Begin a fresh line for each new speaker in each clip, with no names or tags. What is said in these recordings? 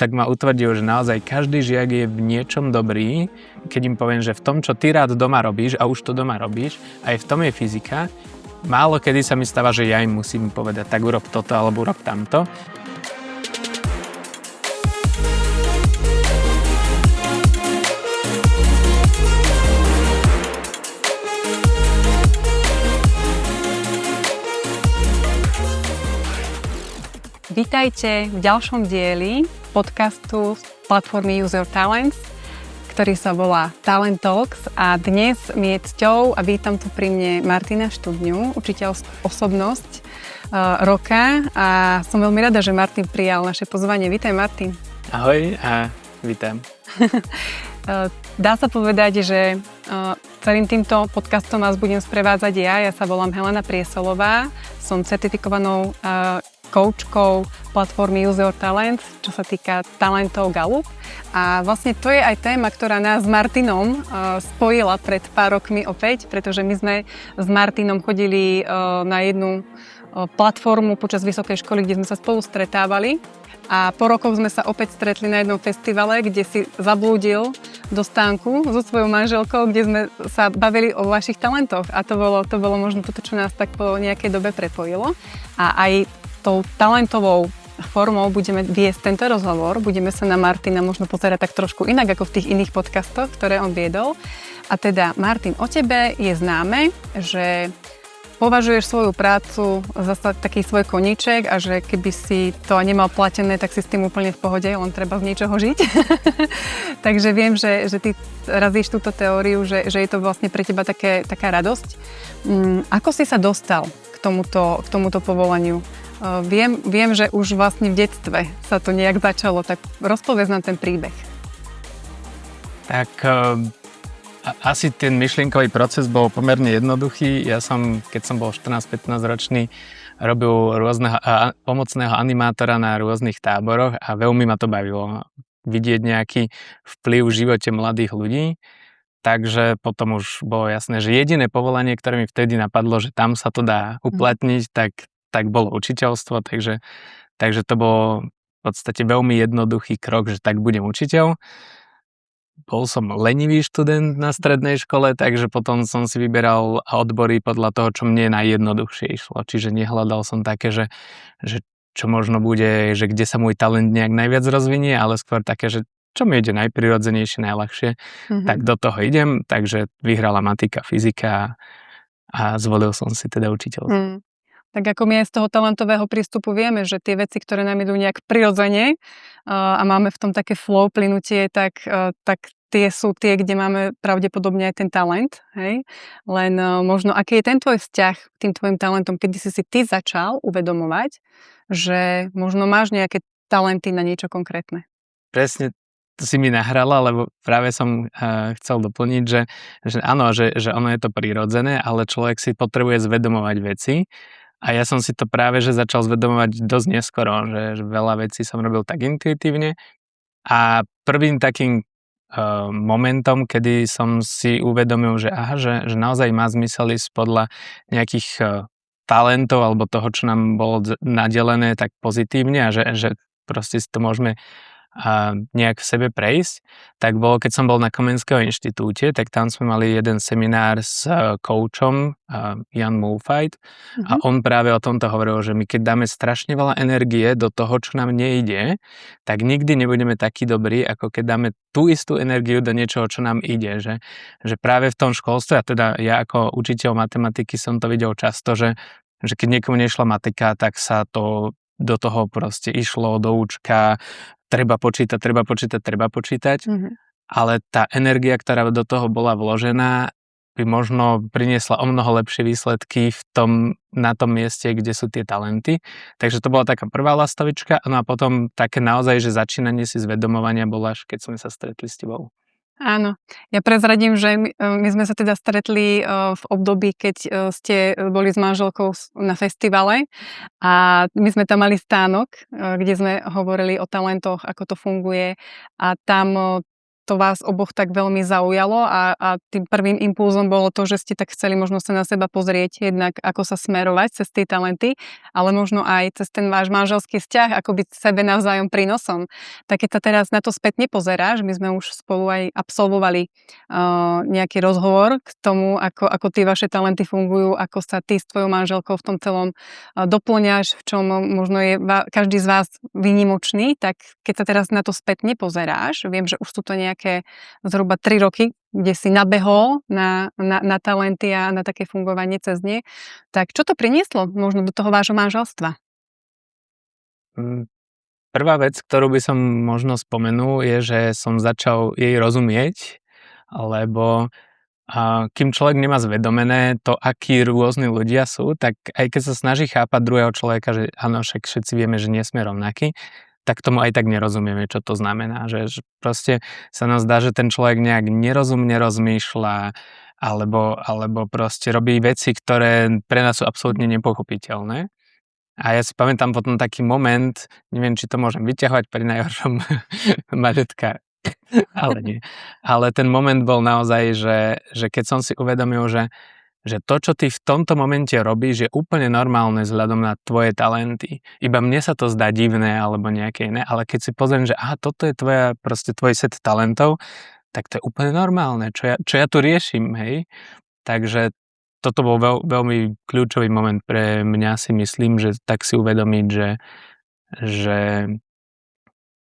tak ma utvrdil, že naozaj každý žiak je v niečom dobrý, keď im poviem, že v tom, čo ty rád doma robíš, a už to doma robíš, aj v tom je fyzika. Málo kedy sa mi stáva, že ja im musím povedať, tak urob toto alebo urob tamto.
Vítajte v ďalšom dieli podcastu platformy Use Your Talents, ktorý sa volá Talent Talks, a dnes mi je cťou a vítam tu pri mne Martina Študňu, učiteľskú osobnosť roka, a som veľmi rada, že Martin prijal naše pozvanie. Vítaj, Martin.
Ahoj a vítam.
Dá sa povedať, že celým týmto podcastom vás budem sprevádzať ja. Ja sa volám Helena Priesolová, som certifikovanou koučkou platformy Use Your Talents, čo sa týka talentov Gallup. A vlastne to je aj téma, ktorá nás s Martinom spojila pred pár rokmi opäť, pretože my sme s Martinom chodili na jednu platformu počas vysokej školy, kde sme sa spolu stretávali. A po rokoch sme sa opäť stretli na jednom festivale, kde si zablúdil do stánku so svojou manželkou, kde sme sa bavili o vašich talentoch. A to bolo možno toto, čo nás tak po nejakej dobe prepojilo. A aj tou talentovou formou budeme viesť tento rozhovor. Budeme sa na Martina možno pozerať tak trošku inak ako v tých iných podcastoch, ktoré on viedol. A teda, Martin, o tebe je známe, že považuješ svoju prácu za taký svoj koníček a že keby si to nemal platené, tak si s tým úplne v pohode, len treba z niečoho žiť. Takže viem, že ty razíš túto teóriu, že je to vlastne pre teba taká radosť. Ako si sa dostal k tomuto povolaniu? Viem, že už vlastne v detstve sa to nejak začalo, tak rozpovedz nám ten príbeh.
Tak asi ten myšlienkový proces bol pomerne jednoduchý. Ja som, keď som bol 14-15 ročný, robil rôzneho pomocného animátora na rôznych táboroch a veľmi ma to bavilo vidieť nejaký vplyv v živote mladých ľudí. Takže potom už bolo jasné, že jediné povolanie, ktoré mi vtedy napadlo, že tam sa to dá uplatniť, tak bolo učiteľstvo, takže to bolo v podstate veľmi jednoduchý krok, že tak budem učiteľ. Bol som lenivý študent na strednej škole, takže potom som si vyberal odbory podľa toho, čo mne najjednoduchšie išlo. Čiže nehľadal som také, že čo možno bude, že kde sa môj talent nejak najviac rozvinie, ale skôr také, že čo mi ide najprirodzenejšie, najľahšie, tak do toho idem. Takže vyhrala matika, fyzika a zvolil som si teda učiteľstvo.
Tak ako my aj z toho talentového prístupu vieme, že tie veci, ktoré nám idú nejak prirodzene a máme v tom také flow, plynutie, tak tie sú tie, kde máme pravdepodobne aj ten talent. Hej? Len možno, aký je ten tvoj vzťah k tým tvojim talentom, kedy si ty začal uvedomovať, že možno máš nejaké talenty na niečo konkrétne?
Presne to si mi nahrala, lebo práve som chcel doplniť, že áno, že ono je to prirodzené, ale človek si potrebuje zvedomovať veci. A ja som si to práve že začal zvedomovať dosť neskoro, že veľa vecí som robil tak intuitívne. A prvým takým momentom, kedy som si uvedomil, že že naozaj má zmysel ísť podľa nejakých talentov alebo toho, čo nám bolo nadelené tak pozitívne, a že proste si to môžeme nejak v sebe prejsť, tak bolo, keď som bol na Komenského inštitúte, tak tam sme mali jeden seminár s koučom Jan Mulfajt a on práve o tomto hovoril, že my keď dáme strašne veľa energie do toho, čo nám nejde, tak nikdy nebudeme takí dobrí, ako keď dáme tú istú energiu do niečoho, čo nám ide, že práve v tom školstve, a teda ja ako učiteľ matematiky som to videl často, že keď niekomu nešla matika, tak sa to do toho proste išlo do účka, treba počítať, ale tá energia, ktorá do toho bola vložená, by možno priniesla o mnoho lepšie výsledky na tom mieste, kde sú tie talenty. Takže to bola taká prvá lastovička, no a potom také naozaj, že začínanie si zvedomovania bolo až keď sme sa stretli s tebou.
Áno, ja prezradím, že my sme sa teda stretli v období, keď ste boli s manželkou na festivale a my sme tam mali stánok, kde sme hovorili o talentoch, ako to funguje, a tam to vás oboch tak veľmi zaujalo a tým prvým impulzom bolo to, že ste tak chceli možno sa na seba pozrieť, jednak ako sa smerovať cez tie talenty, ale možno aj cez ten váš manželský vzťah, ako byť sebe navzájom prínosom. Tak keď sa teraz na to spätne pozeráš, my sme už spolu aj absolvovali nejaký rozhovor k tomu, ako tie vaše talenty fungujú, ako sa ty s tvojou manželkou v tom celom doplňaš, v čom možno je každý z vás výnimočný, tak keď sa teraz na to spätne pozeráš, viem, že už sú to nejaké zhruba 3 roky, kde si nabehol na talenty a na také fungovanie cez ne, tak čo to prinieslo možno do toho vášho manželstva?
Prvá vec, ktorú by som možno spomenul, je, že som začal jej rozumieť, lebo kým človek nemá zvedomené to, akí rôzni ľudia sú, tak aj keď sa snaží chápať druhého človeka, že áno, však všetci vieme, že nie sme rovnakí, tak tomu aj tak nerozumieme, čo to znamená. Že proste sa nám zdá, že ten človek nejak nerozumne rozmýšľa, alebo proste robí veci, ktoré pre nás sú absolútne nepochopiteľné. A ja si pamätám potom taký moment, neviem, či to môžem vyťahovať pri najhoršom mažetka, ale nie. Ale ten moment bol naozaj, že keď som si uvedomil, že to, čo ty v tomto momente robíš, je úplne normálne vzhľadom na tvoje talenty. Iba mne sa to zdá divné alebo nejaké iné, ale keď si pozriem, že toto je tvoj set talentov, tak to je úplne normálne, čo ja tu riešim, hej. Takže toto bol veľmi kľúčový moment pre mňa, si myslím, že tak si uvedomiť, že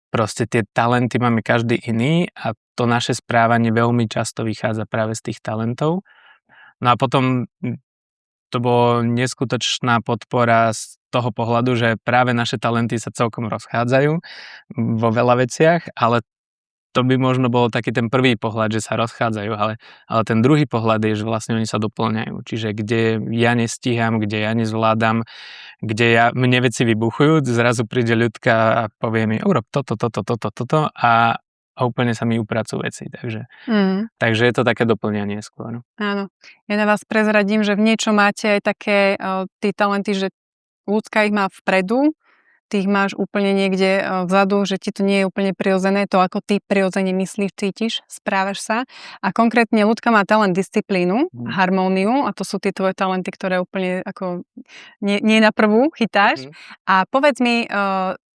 proste tie talenty máme každý iný a to naše správanie veľmi často vychádza práve z tých talentov. No a potom to bolo neskutočná podpora z toho pohľadu, že práve naše talenty sa celkom rozchádzajú vo veľa veciach, ale to by možno bolo taký ten prvý pohľad, že sa rozchádzajú, ale ten druhý pohľad je, že vlastne oni sa doplňajú. Čiže kde ja nestíham, kde ja nezvládam, kde mne veci vybuchujú, zrazu príde Ľudka a povie mi, urob toto a úplne sa mi upracujú veci, takže je to také doplňanie skôr.
Áno. Ja na vás prezradím, že v niečo máte aj také tie talenty, že Ľudka ich má vpredu, ty ich máš úplne niekde vzadu, že ti to nie je úplne prirodzené, to ako ty prirodzene myslíš, cítiš, správaš sa. A konkrétne Ľudka má talent disciplínu, harmóniu a to sú tie tvoje talenty, ktoré úplne ako nie na prvú chytáš. A povedz mi,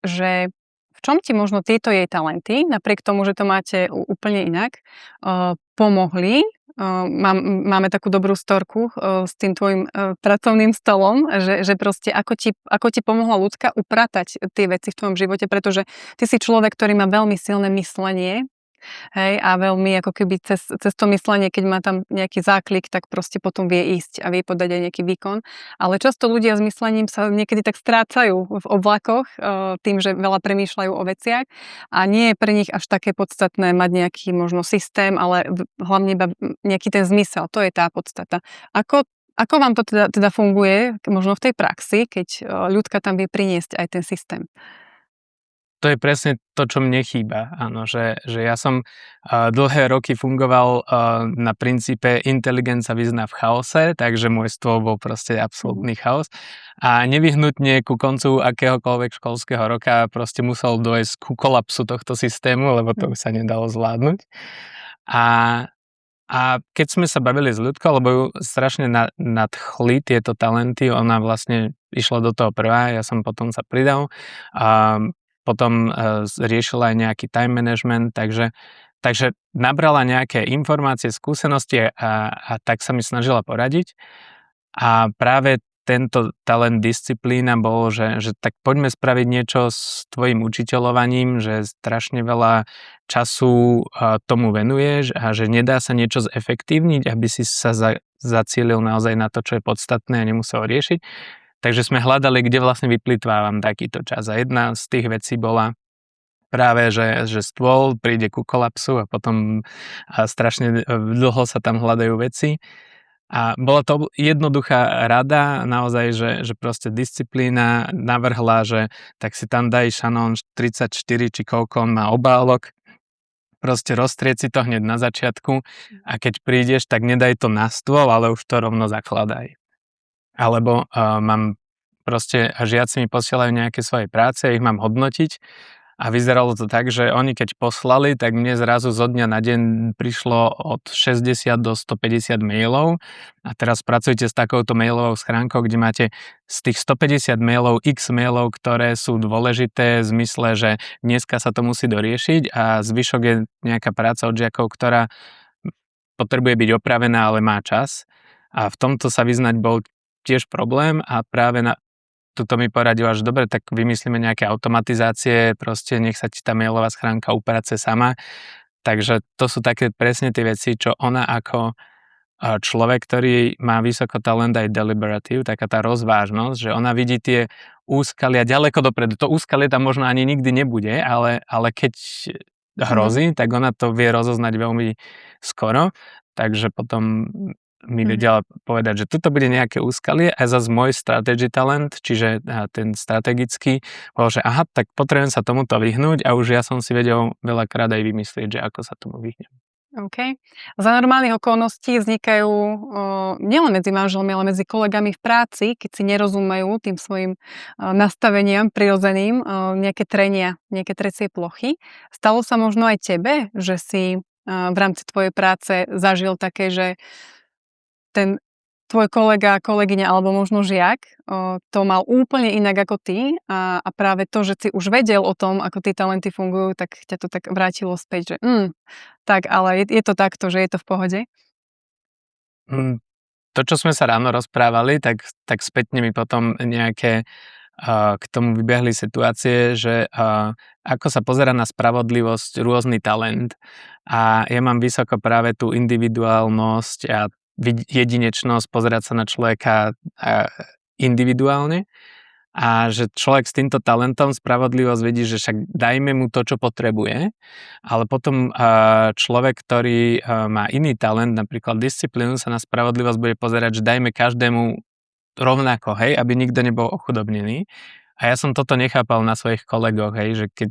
že v čom ti možno tieto jej talenty, napriek tomu, že to máte úplne inak, pomohli? Máme takú dobrú storku s tým tvojim pracovným stolom, že proste ako ti pomohla Ľudka upratať tie veci v tvojom živote, pretože ty si človek, ktorý má veľmi silné myslenie, hej, a veľmi ako keby cez to myslenie, keď má tam nejaký záklik, tak proste potom vie ísť a vie podať aj nejaký výkon. Ale často ľudia s myslením sa niekedy tak strácajú v oblakoch tým, že veľa premýšľajú o veciach a nie je pre nich až také podstatné mať nejaký možno systém, ale hlavne iba nejaký ten zmysel. To je tá podstata. Ako vám to teda funguje možno v tej praxi, keď Ľudka tam vie priniesť aj ten systém?
To je presne to, čo mne chýba, áno, že ja som dlhé roky fungoval na princípe inteligencia vyzná v chaose, takže môj stôl bol proste absolútny chaos a nevyhnutne ku koncu akéhokoľvek školského roka proste musel dojsť ku kolapsu tohto systému, lebo to už sa nedalo zvládnuť. A keď sme sa bavili s Ľudkou, lebo ju strašne nadchli tieto talenty, ona vlastne išla do toho prvá, ja som potom sa pridal a potom riešila aj nejaký time management, takže nabrala nejaké informácie, skúsenosti a tak sa mi snažila poradiť. A práve tento talent disciplína bol, že tak poďme spraviť niečo s tvojim učiteľovaním, že strašne veľa času tomu venuješ a že nedá sa niečo zefektívniť, aby si sa zacielil naozaj na to, čo je podstatné a nemusel riešiť. Takže sme hľadali, kde vlastne vyplýtvávam takýto čas. A jedna z tých vecí bola práve, že stôl príde ku kolapsu a potom strašne dlho sa tam hľadajú veci. A bola to jednoduchá rada, naozaj, že proste disciplína navrhla, že tak si tam daj šanón 34, či koľko on má obálok, proste roztrieť si to hneď na začiatku a keď prídeš, tak nedaj to na stôl, ale už to rovno zakladaj. Alebo mám proste, žiaci mi posielajú nejaké svoje práce, ich mám hodnotiť A vyzeralo to tak, že oni keď poslali, tak mne zrazu zo dňa na deň prišlo od 60 do 150 mailov a teraz pracujete s takouto mailovou schránkou, kde máte z tých 150 mailov x mailov, ktoré sú dôležité v zmysle, že dneska sa to musí doriešiť a zvyšok je nejaká práca od žiakov, ktorá potrebuje byť opravená, ale má čas. A v tomto sa vyznať bol tiež problém a práve tuto mi poradila, že dobre, tak vymyslíme nejaké automatizácie, proste nech sa ti tá mailová schránka uprace sama. Takže to sú také presne tie veci, čo ona ako človek, ktorý má vysoko talent aj deliberatív, taká tá rozvážnosť, že ona vidí tie úskalia ďaleko dopredu. To úskalie tam možno ani nikdy nebude, ale keď hrozí, tak ona to vie rozoznať veľmi skoro. Takže potom mi vedela povedať, že tuto bude nejaké úskalie a zase môj strategy talent, čiže ten strategický, bol, že aha, tak potrebujem sa tomuto vyhnúť a už ja som si vedel veľakrát aj vymyslieť, že ako sa tomu vyhnem.
OK. Za normálnych okolností vznikajú nielen medzi manželmi, ale medzi kolegami v práci, keď si nerozumejú tým svojim nastaveniam prirodzeným, nejaké trenia, nejaké trecie plochy. Stalo sa možno aj tebe, že si v rámci tvojej práce zažil také, že ten tvoj kolega, kolegyňa alebo možno žiak to mal úplne inak ako ty a práve to, že si už vedel o tom, ako tie talenty fungujú, tak ťa to tak vrátilo späť, že tak, ale je to takto, že je to v pohode?
To, čo sme sa ráno rozprávali, tak spätne mi potom nejaké k tomu vybehli situácie, že ako sa pozerá na spravodlivosť rôzny talent. A ja mám vysoko práve tú individuálnosť a jedinečnosť, pozerať sa na človeka individuálne a že človek s týmto talentom spravodlivosť vidí, že však dajme mu to, čo potrebuje, ale potom človek, ktorý má iný talent, napríklad disciplínu, sa na spravodlivosť bude pozerať, že dajme každému rovnako, hej, aby nikto nebol ochudobnený. A ja som toto nechápal na svojich kolegoch, hej, že keď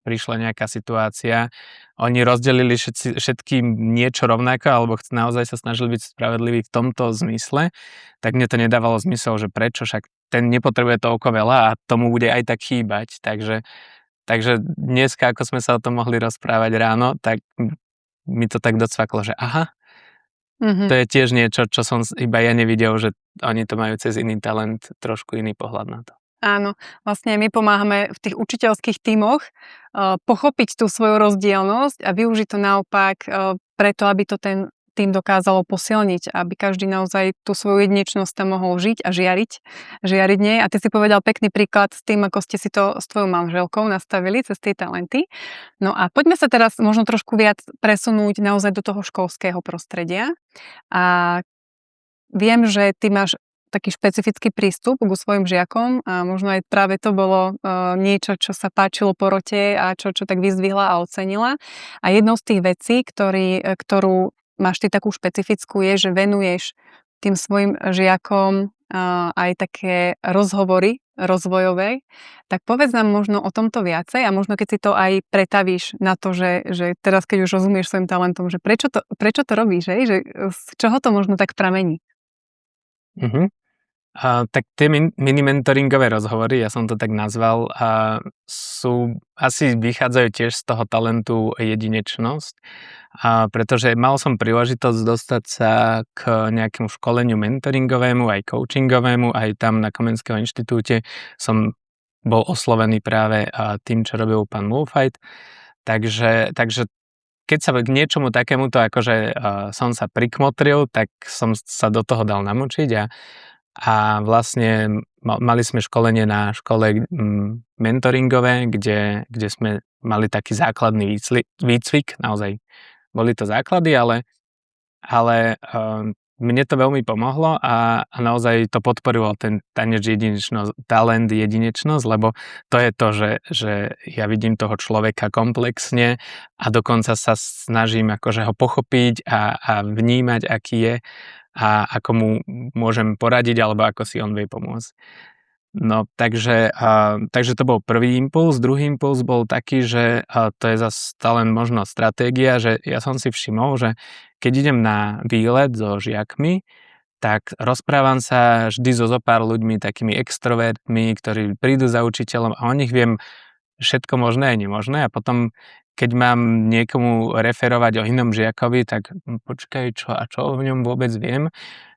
prišla nejaká situácia, oni rozdelili všetkým niečo rovnako, alebo naozaj sa snažili byť spravedliví v tomto zmysle, tak mne to nedávalo zmysel, že prečo, však ten nepotrebuje toľko veľa a tomu bude aj tak chýbať. Takže dneska, ako sme sa o tom mohli rozprávať ráno, tak mi to tak docvaklo, že aha, to je tiež niečo, čo som iba ja nevidel, že oni to majú cez iný talent, trošku iný pohľad na to.
Áno, vlastne my pomáhame v tých učiteľských tímoch pochopiť tú svoju rozdielnosť a využiť to naopak preto, aby to ten tým dokázalo posilniť, aby každý naozaj tú svoju jedinečnosť tam mohol žiť a žiariť nej. A ty si povedal pekný príklad s tým, ako ste si to s tvojou manželkou nastavili cez tie talenty. No a poďme sa teraz možno trošku viac presunúť naozaj do toho školského prostredia. A viem, že ty máš taký špecifický prístup ku svojim žiakom a možno aj práve to bolo niečo, čo sa páčilo porote a čo tak vyzdvihla a ocenila. A jednou z tých vecí, ktorú máš ty takú špecifickú, je, že venuješ tým svojim žiakom aj také rozhovory rozvojové. Tak povedz nám možno o tomto viacej a možno keď si to aj pretavíš na to, že teraz keď už rozumieš svojim talentom, že prečo to robíš, že z čoho to možno tak pramení?
Tak tie mini-mentoringové rozhovory, ja som to tak nazval, vychádzajú tiež z toho talentu jedinečnosť, pretože mal som príležitosť dostať sa k nejakému školeniu mentoringovému, aj coachingovému, aj tam na Komenského inštitúte som bol oslovený práve tým, čo robil pán Mulfajt. Takže keď sa k niečomu takémuto akože som sa prikmotril, tak som sa do toho dal namočiť a vlastne mali sme školenie na škole mentoringové, kde sme mali taký základný výcvik, naozaj boli to základy, ale mne to veľmi pomohlo a naozaj to podporilo ten talent jedinečnosť, lebo to je to, že ja vidím toho človeka komplexne a dokonca sa snažím akože ho pochopiť a vnímať, aký je a ako mu môžem poradiť, alebo ako si on vie pomôcť. No, takže to bol prvý impuls. Druhý impuls bol taký, že to je zase len možno stratégia, že ja som si všimol, že keď idem na výlet so žiakmi, tak rozprávam sa vždy so zopár ľuďmi, takými extrovertmi, ktorí prídu za učiteľom a o nich viem, všetko možné a nemožné a potom, keď mám niekomu referovať o inom žiakovi, tak počkaj, čo o ňom vôbec viem?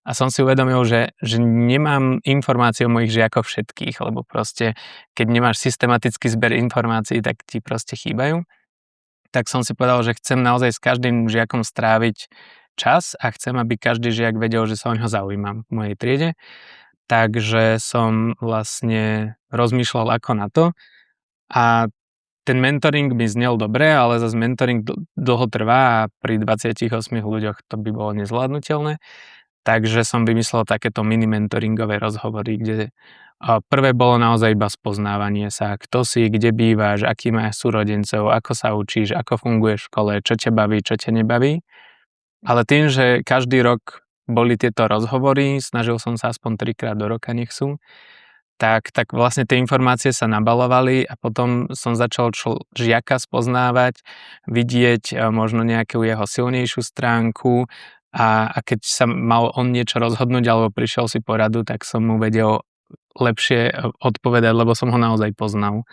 A som si uvedomil, že nemám informácie o mojich žiakoch všetkých, lebo proste, keď nemáš systematický zber informácií, tak ti proste chýbajú. Tak som si povedal, že chcem naozaj s každým žiakom stráviť čas a chcem, aby každý žiak vedel, že sa o ňoho zaujímam v mojej triede. Takže som vlastne rozmýšľal ako na to a ten mentoring mi znel dobre, ale zase mentoring dlho trvá a pri 28 ľuďoch to by bolo nezvládnutelné. Takže som vymyslel takéto mini mentoringové rozhovory, kde prvé bolo naozaj iba spoznávanie sa, kto si, kde bývaš, aký máš súrodencov, ako sa učíš, ako funguješ v škole, čo ťa baví, čo ťa nebaví. Ale tým, že každý rok boli tieto rozhovory, snažil som sa aspoň 3-krát do roka, nech sú, tak vlastne tie informácie sa nabalovali a potom som začal žiaka spoznávať, vidieť možno nejakú jeho silnejšiu stránku a keď sa mal on niečo rozhodnúť alebo prišiel si poradu, tak som mu vedel lepšie odpovedať, lebo som ho naozaj poznal.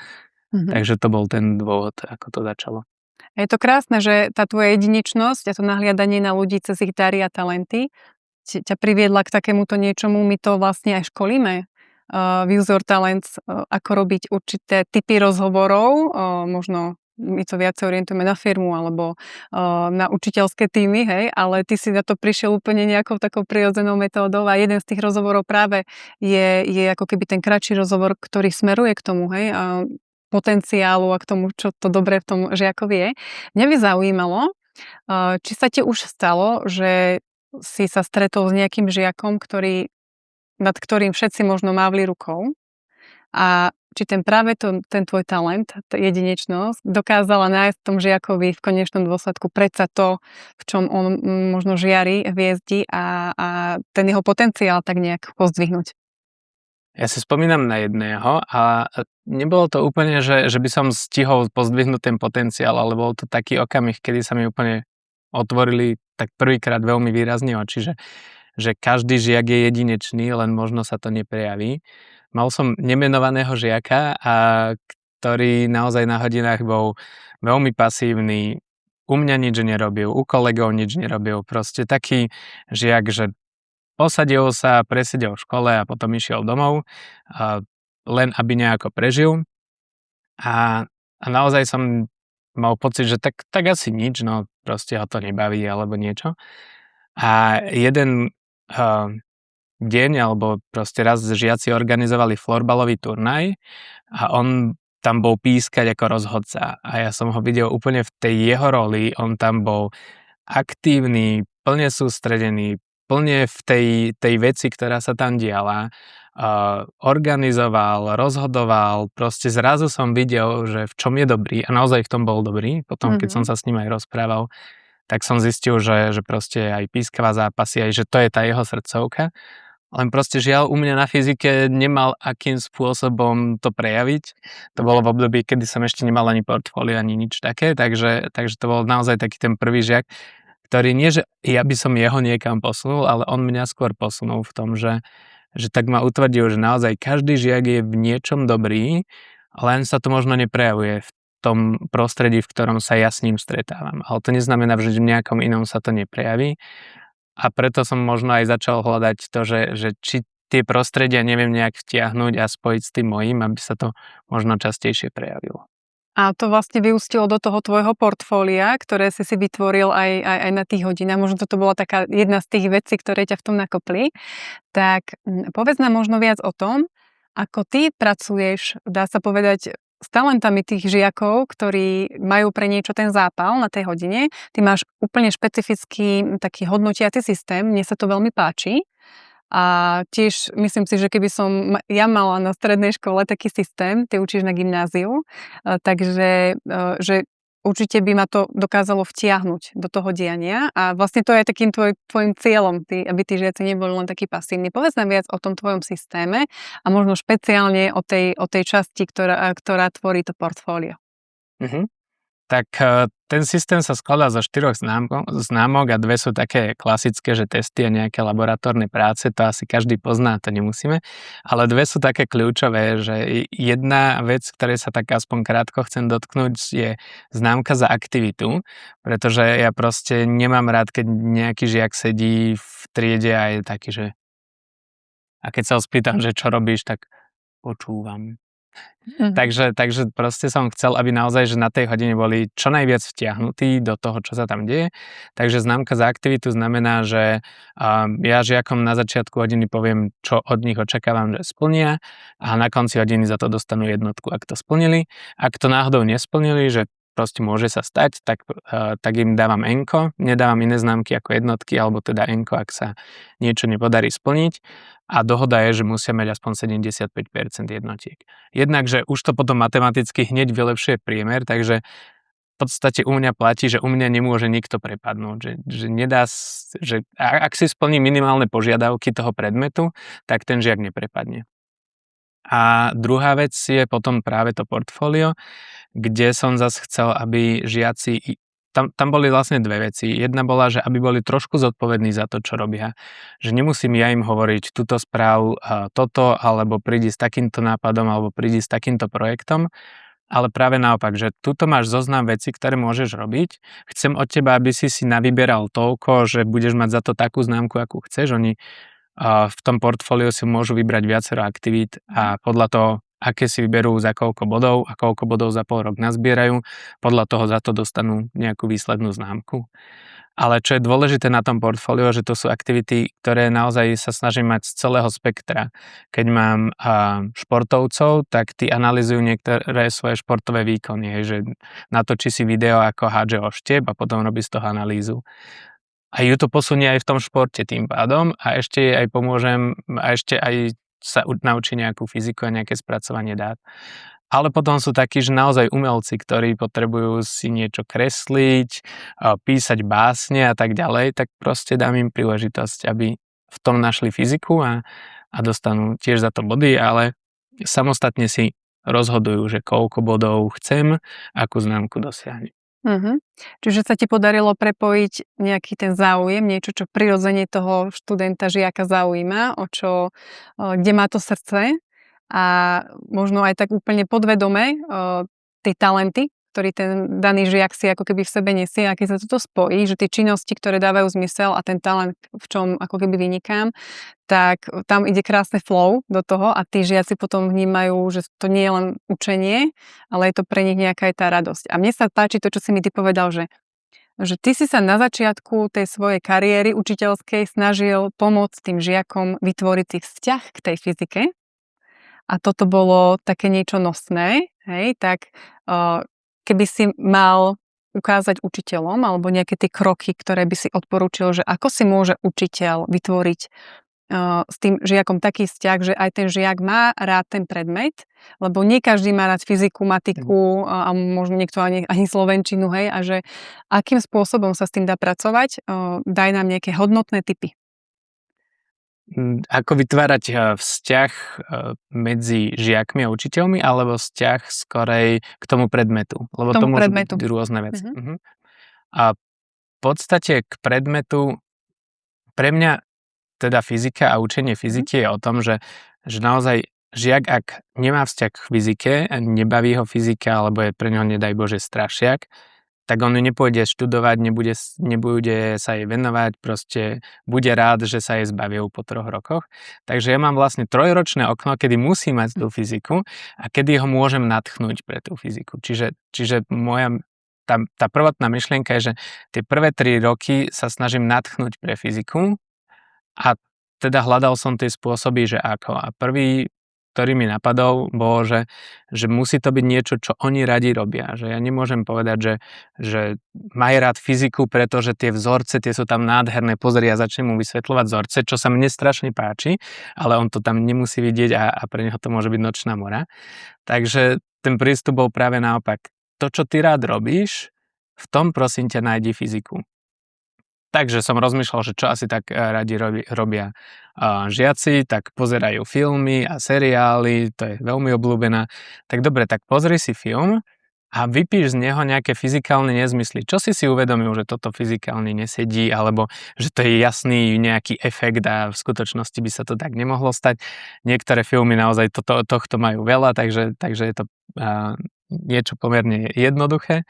Takže to bol ten dôvod, ako to začalo.
Je to krásne, že tá tvoja jedinečnosť a to nahliadanie na ľudí cez ich dary a talenty ťa priviedla k takémuto niečomu. My to vlastne aj školíme v Use Your Talents, ako robiť určité typy rozhovorov, možno my to viacej orientujeme na firmu alebo na učiteľské týmy, hej, ale ty si na to prišiel úplne nejakou takou prirodzenou metódou a jeden z tých rozhovorov práve je ako keby ten kratší rozhovor, ktorý smeruje k tomu, hej, potenciálu a k tomu, čo to dobré v tom žiakovi je. Mňa by zaujímalo, či sa ti už stalo, že si sa stretol s nejakým žiakom, nad ktorým všetci možno mávli rukou a či ten tvoj talent, tá jedinečnosť dokázala nájsť v tom žiakovi v konečnom dôsledku predsa to, v čom on možno žiari, hviezdi a ten jeho potenciál tak nejak pozdvihnúť.
Ja si spomínam na jedného a nebolo to úplne, že by som stihol pozdvihnúť ten potenciál, ale bol to taký okamih, kedy sa mi úplne otvorili tak prvýkrát veľmi výrazne oči, že každý žiak je jedinečný, len možno sa to neprejaví. Mal som nemenovaného žiaka, ktorý naozaj na hodinách bol veľmi pasívny, u mňa nič nerobil, u kolegov nič nerobil, proste taký žiak, že posadil sa, presedel v škole a potom išiel domov, len aby nejako prežil. A naozaj som mal pocit, že tak asi nič, no proste ho to nebaví alebo niečo. A jeden deň, alebo proste raz žiaci organizovali florbalový turnaj a on tam bol pískať ako rozhodca a ja som ho videl úplne v tej jeho roli, on tam bol aktívny, plne sústredený, plne v tej veci, ktorá sa tam diala, organizoval, rozhodoval, proste zrazu som videl, že v čom je dobrý a naozaj v tom bol dobrý, potom keď som sa s ním aj rozprával, tak som zistil, že proste aj pískava zápasy, aj že to je tá jeho srdcovka. Len proste žiaľ u mňa na fyzike nemal akým spôsobom to prejaviť. To bolo v období, kedy som ešte nemal ani portfólio, ani nič také, takže to bol naozaj taký ten prvý žiak, ktorý nie, že ja by som jeho niekam posunul, ale on mňa skôr posunul v tom, že tak ma utvrdil, že naozaj každý žiak je v niečom dobrý, len sa to možno neprejavuje v tom prostredí, v ktorom sa ja s ním stretávam. Ale to neznamená, že v nejakom inom sa to neprejaví. A preto som možno aj začal hľadať to, že či tie prostredia neviem nejak vtiahnuť a spojiť s tým mojím, aby sa to možno častejšie prejavilo.
A to vlastne vyústilo do toho tvojho portfólia, ktoré si vytvoril aj na tých hodinách. Možno toto bola taká jedna z tých vecí, ktoré ťa v tom nakopli. Tak povedz nám možno viac o tom, ako ty pracuješ, dá sa povedať, s talentami tých žiakov, ktorí majú pre niečo ten zápal na tej hodine. Ty máš úplne špecifický taký hodnotiaci systém, mne sa to veľmi páči. A tiež myslím si, že keby som ja mala na strednej škole taký systém, ty učíš na gymnáziu, takže že určite by ma to dokázalo vtiahnuť do toho diania a vlastne to je takým tvojim cieľom, aby tí žiaci neboli len takí pasívni. Povedz nám viac o tom tvojom systéme a možno špeciálne o tej časti, ktorá tvorí to portfólio.
Tak ten systém sa skladá zo 4 známok a 2 sú také klasické, že testy a nejaké laboratórne práce, to asi každý pozná, to nemusíme, ale 2 sú také kľúčové, že jedna vec, ktorej sa tak aspoň krátko chcem dotknúť, je známka za aktivitu, pretože ja proste nemám rád, keď nejaký žiak sedí v triede a je taký, že a keď sa ho spýtam, že čo robíš, tak počúvam. Takže proste som chcel, aby naozaj, že na tej hodine boli čo najviac vtiahnutí do toho, čo sa tam deje. Takže známka za aktivitu znamená, že ja žiakom na začiatku hodiny poviem, čo od nich očakávam, že splnia a na konci hodiny za to dostanú jednotku, ak to splnili. Ak to náhodou nesplnili, že proste môže sa stať, tak im dávam enko, nedávam iné známky ako jednotky, alebo teda enko, ak sa niečo nepodarí splniť. A dohoda je, že musia mať aspoň 75% jednotiek. Jednak, že už to potom matematicky hneď vylepšuje priemer, takže v podstate u mňa platí, že u mňa nemôže nikto prepadnúť. Že nedá, že ak si splní minimálne požiadavky toho predmetu, tak ten žiak neprepadne. A druhá vec je potom práve to portfólio, kde som zase chcel, aby žiaci, tam boli vlastne 2 veci. Jedna bola, že aby boli trošku zodpovední za to, čo robia. Že nemusím ja im hovoriť túto správu, toto, alebo prídi s takýmto nápadom, alebo prídi s takýmto projektom, ale práve naopak, že tuto máš zoznam vecí, ktoré môžeš robiť. Chcem od teba, aby si navyberal toľko, že budeš mať za to takú známku, akú chceš. Oni v tom portfóliu si môžu vybrať viacero aktivít a podľa toho, aké si vyberú za koľko bodov a koľko bodov za pol rok nazbierajú, podľa toho za to dostanú nejakú výslednú známku. Ale čo je dôležité na tom portfóliu, že to sú aktivity, ktoré naozaj sa snažím mať z celého spektra. Keď mám športovcov, tak tí analyzujú niektoré svoje športové výkony, že natočí si video, ako hádže o štep a potom robí z toho analýzu. A ju to posunie aj v tom športe tým pádom a ešte jej aj pomôžem a ešte aj sa naučí nejakú fyziku a nejaké spracovanie dát. Ale potom sú takí, že naozaj umelci, ktorí potrebujú si niečo kresliť, písať básne a tak ďalej, tak proste dám im príležitosť, aby v tom našli fyziku a dostanú tiež za to body, ale samostatne si rozhodujú, že koľko bodov chcem, akú známku dosiahnem.
Čiže sa ti podarilo prepojiť nejaký ten záujem, niečo, čo prirodzene toho študenta, žiaka zaujíma, kde má to srdce a možno aj tak úplne podvedome tie talenty, ktorý ten daný žiak si ako keby v sebe nesie, a keď sa toto spojí, že tie činnosti, ktoré dávajú zmysel a ten talent, v čom ako keby vynikám, tak tam ide krásne flow do toho a tí žiaci potom vnímajú, že to nie je len učenie, ale je to pre nich nejaká aj tá radosť. A mne sa páči to, čo si mi ty povedal, že ty si sa na začiatku tej svojej kariéry učiteľskej snažil pomôcť tým žiakom vytvoriť si vzťah k tej fyzike a toto bolo také niečo nosné, hej, tak keby si mal ukázať učiteľom alebo nejaké tie kroky, ktoré by si odporúčil, že ako si môže učiteľ vytvoriť s tým žiakom taký vzťah, že aj ten žiak má rád ten predmet, lebo nie každý má rád fyziku, matiku a možno niekto ani slovenčinu, hej, a že akým spôsobom sa s tým dá pracovať, daj nám nejaké hodnotné tipy.
Ako vytvárať vzťah medzi žiakmi a učiteľmi, alebo vzťah skorej k tomu predmetu? Lebo to môžu byť rôzne veci. A v podstate k predmetu, pre mňa teda fyzika a učenie fyziky je o tom, že naozaj žiak, ak nemá vzťah k fyzike, nebaví ho fyzika, alebo je pre neho, nedaj Bože, strašiak, tak on ju nepôjde študovať, nebude sa jej venovať, proste bude rád, že sa jej zbavil po 3 rokoch. Takže ja mám vlastne 3-ročné okno, kedy musí mať tú fyziku a kedy ho môžem nadchnúť pre tú fyziku. Čiže moja tá prvotná myšlienka je, že tie prvé 3 roky sa snažím nadchnúť pre fyziku a teda hľadal som tie spôsoby, že ako. A prvý, ktorý mi napadol, bolo, že musí to byť niečo, čo oni radi robia. Že ja nemôžem povedať, že maj rád fyziku, pretože tie vzorce, tie sú tam nádherné, pozri, ja začnem mu vysvetľovať vzorce, čo sa mne strašne páči, ale on to tam nemusí vidieť a pre neho to môže byť nočná mora. Takže ten prístup bol práve naopak. To, čo ty rád robíš, v tom prosím ťa nájdi fyziku. Takže som rozmýšľal, že čo asi tak radi robia žiaci, tak pozerajú filmy a seriály, to je veľmi obľúbená. Tak dobre, tak pozri si film a vypíš z neho nejaké fyzikálne nezmysly. Čo si uvedomil, že toto fyzikálne nesedí, alebo že to je jasný nejaký efekt a v skutočnosti by sa to tak nemohlo stať. Niektoré filmy naozaj tohto majú veľa, takže je to niečo pomerne jednoduché.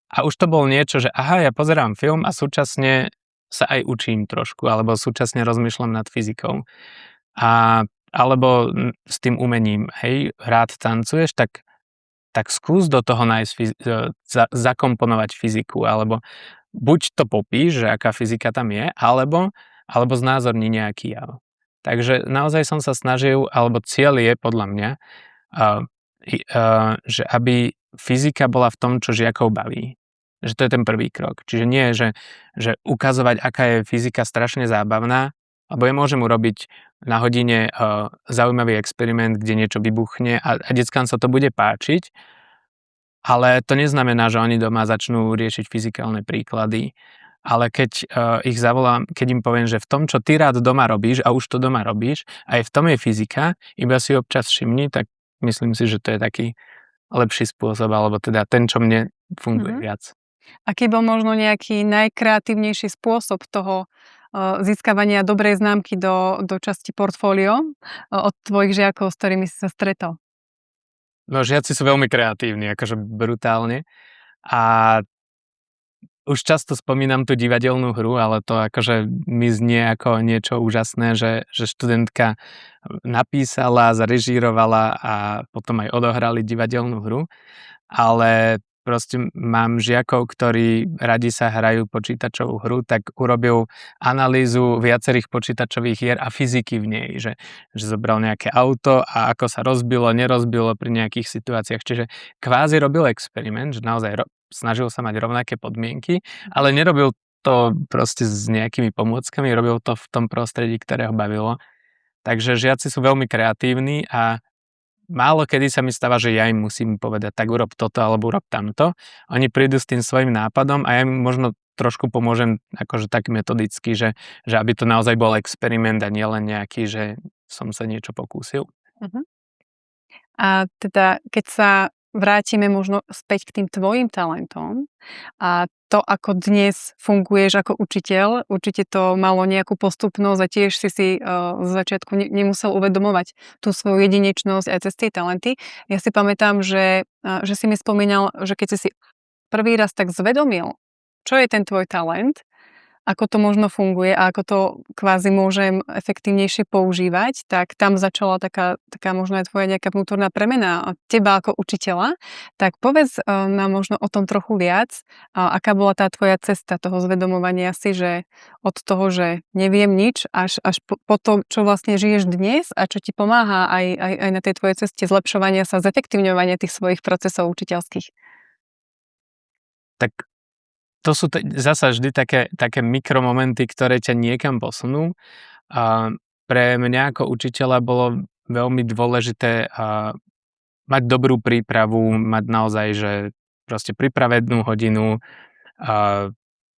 A už to bolo niečo, že aha, ja pozerám film a súčasne sa aj učím trošku, alebo súčasne rozmýšľam nad fyzikou. Alebo s tým umením, hej, rád tancuješ, tak skús do toho nájsť zakomponovať fyziku, alebo buď to popíš, že aká fyzika tam je, alebo znázorni nejaký jav. Takže naozaj som sa snažil, alebo cieľ je podľa mňa, že aby fyzika bola v tom, čo žiakov baví. Že to je ten prvý krok. Čiže nie je, že ukazovať, aká je fyzika strašne zábavná, lebo ja môžem urobiť na hodine zaujímavý experiment, kde niečo vybuchne a deckám sa to bude páčiť, ale to neznamená, že oni doma začnú riešiť fyzikálne príklady. Ale keď ich zavolám, keď im poviem, že v tom, čo ty rád doma robíš a už to doma robíš, aj v tom je fyzika, iba si občas všimni, tak myslím si, že to je taký lepší spôsob, alebo teda ten, čo mne funguje viac.
Aký bol možno nejaký najkreatívnejší spôsob toho získavania dobrej známky do časti portfólio od tvojich žiakov, s ktorými si sa stretol?
No, žiaci sú veľmi kreatívni, akože brutálne. A už často spomínam tú divadelnú hru, ale to akože mi znie ako niečo úžasné, že študentka napísala, zarežírovala a potom aj odohrali divadelnú hru. Ale proste mám žiakov, ktorí radi sa hrajú počítačovú hru, tak urobil analýzu viacerých počítačových hier a fyziky v nej, že zobral nejaké auto a ako sa rozbilo, nerozbilo pri nejakých situáciách. Čiže kvázi robil experiment, že naozaj snažil sa mať rovnaké podmienky, ale nerobil to proste s nejakými pomôckami, robil to v tom prostredí, ktoré ho bavilo. Takže žiaci sú veľmi kreatívni a málo kedy sa mi stáva, že ja im musím povedať, tak urob toto alebo urob tamto. Oni prídu s tým svojím nápadom a ja im možno trošku pomôžem akože tak metodicky, že aby to naozaj bol experiment a nielen nejaký, že som sa niečo pokúsil.
Uh-huh. A teda, keď sa vrátime možno späť k tým tvojim talentom a to, ako dnes funguješ ako učiteľ, určite to malo nejakú postupnosť a tiež si z začiatku nemusel uvedomovať tú svoju jedinečnosť aj cez tie talenty. Ja si pamätám, že si mi spomínal, že keď si prvý raz tak zvedomil, čo je ten tvoj talent, ako to možno funguje a ako to kvázi môžem efektívnejšie používať, tak tam začala taká možno aj tvoja nejaká vnútorná premena teba ako učiteľa. Tak povedz nám možno o tom trochu viac. Aká bola tá tvoja cesta toho zvedomovania si, že od toho, že neviem nič, až po to, čo vlastne žiješ dnes a čo ti pomáha aj na tej tvojej ceste zlepšovania sa, zefektívňovania tých svojich procesov učiteľských.
Tak to sú zasa vždy také mikromomenty, ktoré ťa niekam posunú. A pre mňa ako učiteľa bolo veľmi dôležité mať dobrú prípravu, mať naozaj, že proste pripravenú hodinu.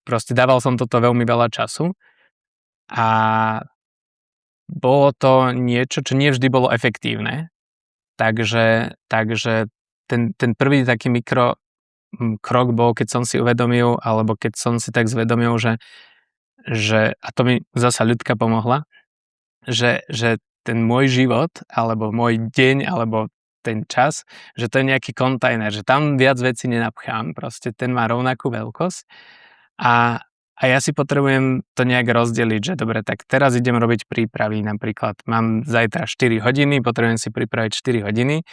Proste dával som toto veľmi veľa času. A bolo to niečo, čo nie vždy bolo efektívne. Takže ten prvý taký krok bol, keď som si uvedomil, alebo keď som si tak zvedomil, že a to mi zasa ľudka pomohla, že ten môj život, alebo môj deň, alebo ten čas, že to je nejaký kontajner, že tam viac vecí nenapchám, proste ten má rovnakú veľkosť a ja si potrebujem to nejak rozdeliť, že dobre, tak teraz idem robiť prípravy, napríklad mám zajtra 4 hodiny, potrebujem si pripraviť 4 hodiny,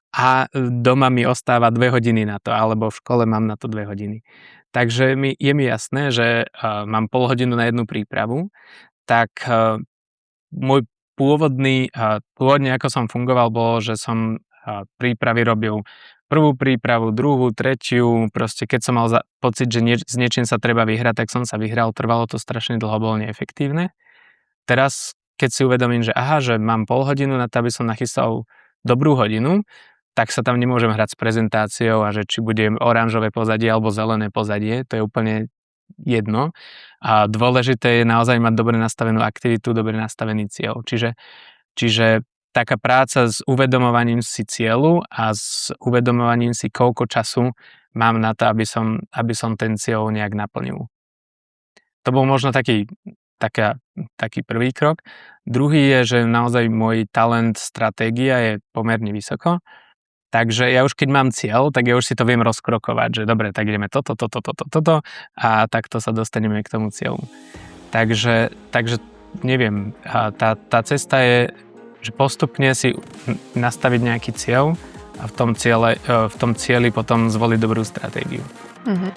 a doma mi ostáva 2 hodiny na to, alebo v škole mám na to 2 hodiny. Takže je mi jasné, že mám pol hodinu na jednu prípravu, tak môj pôvodne ako som fungoval, bolo, že som prípravy robil prvú prípravu, druhú, tretiu, proste keď som mal pocit, že s niečím sa treba vyhrať, tak som sa vyhral, trvalo to strašne dlho, bolo neefektívne. Teraz, keď si uvedomím, že že mám pol hodinu na to, aby som nachystal dobrú hodinu, tak sa tam nemôžem hrať s prezentáciou a že či bude oranžové pozadie alebo zelené pozadie, to je úplne jedno. A dôležité je naozaj mať dobre nastavenú aktivitu, dobre nastavený cieľ. Čiže taká práca s uvedomovaním si cieľu a s uvedomovaním si, koľko času mám na to, aby som ten cieľ nejak naplnil. To bol možno taký prvý krok. Druhý je, že naozaj môj talent stratégia je pomerne vysoko. Takže ja už keď mám cieľ, tak ja už si to viem rozkrokovať, že dobre, tak ideme toto a takto sa dostaneme k tomu cieľu. Takže neviem, tá cesta je, že postupne si nastaviť nejaký cieľ a v tom cieli potom zvoliť dobrú stratégiu.
Uh-huh.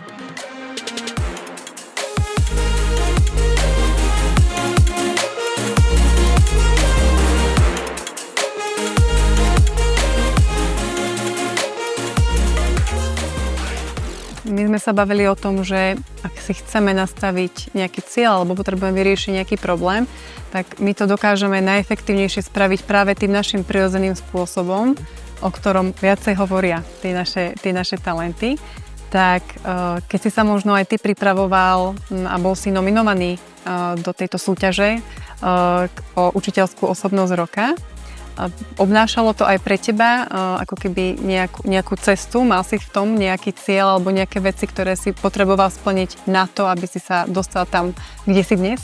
My sme sa bavili o tom, že ak si chceme nastaviť nejaký cieľ alebo potrebujeme vyriešiť nejaký problém, tak my to dokážeme najefektívnejšie spraviť práve tým našim prirodzeným spôsobom, o ktorom viacej hovoria tie naše talenty. Tak keď si sa možno aj ty pripravoval a bol si nominovaný do tejto súťaže o učiteľskú osobnosť roka, obnášalo to aj pre teba ako keby nejakú cestu? Mal si v tom nejaký cieľ alebo nejaké veci, ktoré si potreboval splniť na to, aby si sa dostal tam, kde si dnes?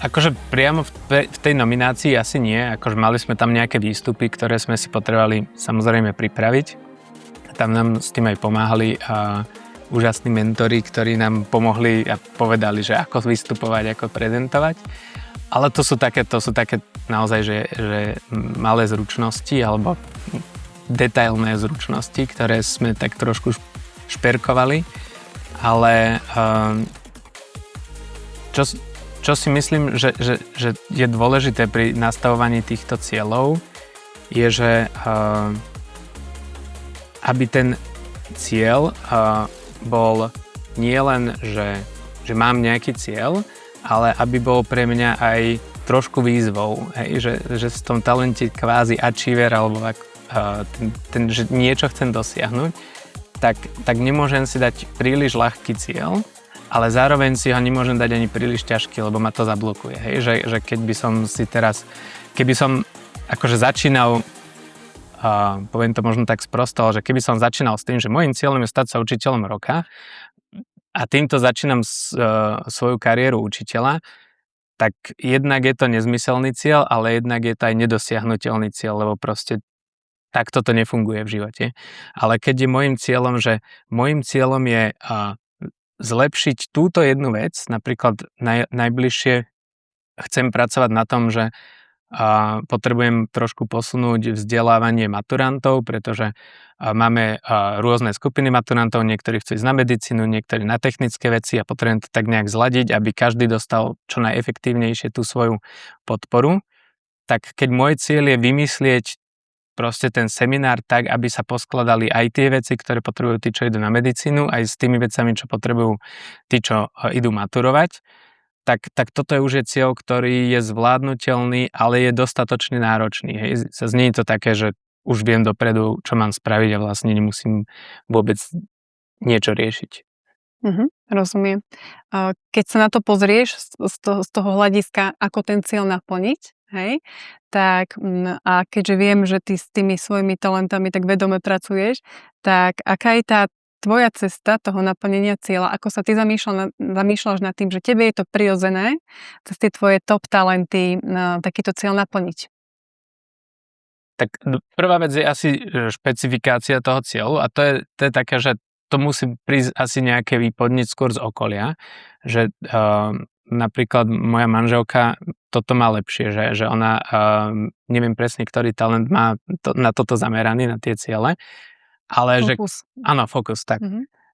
Akože priamo v tej nominácii asi nie. Akože mali sme tam nejaké výstupy, ktoré sme si potrebovali samozrejme pripraviť. Tam nám s tým aj pomáhali úžasní mentori, ktorí nám pomohli a povedali, že ako vystupovať, ako prezentovať. Ale to sú také naozaj, že malé zručnosti alebo detailné zručnosti, ktoré sme tak trošku šperkovali. Ale čo si myslím, že je dôležité pri nastavovaní týchto cieľov, je, že aby ten cieľ bol nie len, že mám nejaký cieľ, ale aby bol pre mňa aj trošku výzvou, hej, že v tom talente kvázi achiever, alebo že niečo chcem dosiahnuť, tak nemôžem si dať príliš ľahký cieľ, ale zároveň si ho nemôžem dať ani príliš ťažký, lebo ma to zablokuje. Hej, že keby som akože začínal, poviem to možno tak sprosto, že keby som začínal s tým, že môjim cieľom je stať sa učiteľom roka, a týmto začínam svoju kariéru učiteľa, tak jednak je to nezmyselný cieľ, ale jednak je to aj nedosiahnuteľný cieľ, lebo proste takto to nefunguje v živote. Ale keď je môjim cieľom, že môjim cieľom je zlepšiť túto jednu vec, napríklad najbližšie chcem pracovať na tom, že potrebujem trošku posunúť vzdelávanie maturantov, pretože máme rôzne skupiny maturantov, niektorí chcú ísť na medicínu, niektorí na technické veci a potrebujem to tak nejak zladiť, aby každý dostal čo najefektívnejšie tú svoju podporu. Tak keď môj cieľ je vymyslieť proste ten seminár tak, aby sa poskladali aj tie veci, ktoré potrebujú tí, čo idú na medicínu, aj s tými vecami, čo potrebujú tí, čo idú maturovať, tak toto je už cieľ, ktorý je zvládnutelný, ale je dostatočne náročný. Hej. Nie je to také, že už viem dopredu, čo mám spraviť a vlastne nemusím vôbec niečo riešiť.
Rozumiem. Keď sa na to pozrieš z toho hľadiska, ako ten cieľ naplniť, hej, tak a keďže viem, že ty s tými svojimi talentami tak vedome pracuješ, tak aká je tá tvoja cesta toho naplnenia cieľa, ako sa ty zamýšľaš nad tým, že tebe je to prirodzené cez tie tvoje top talenty takýto cieľ naplniť?
Tak prvá vec je asi špecifikácia toho cieľu a to je také, že to musí prísť asi nejaké výpodniť skôr z okolia, že napríklad moja manželka toto má lepšie, že ona, neviem presne, ktorý talent má na toto zameraný, na tie ciele, ale
Fokus.
Áno, fokus, tak.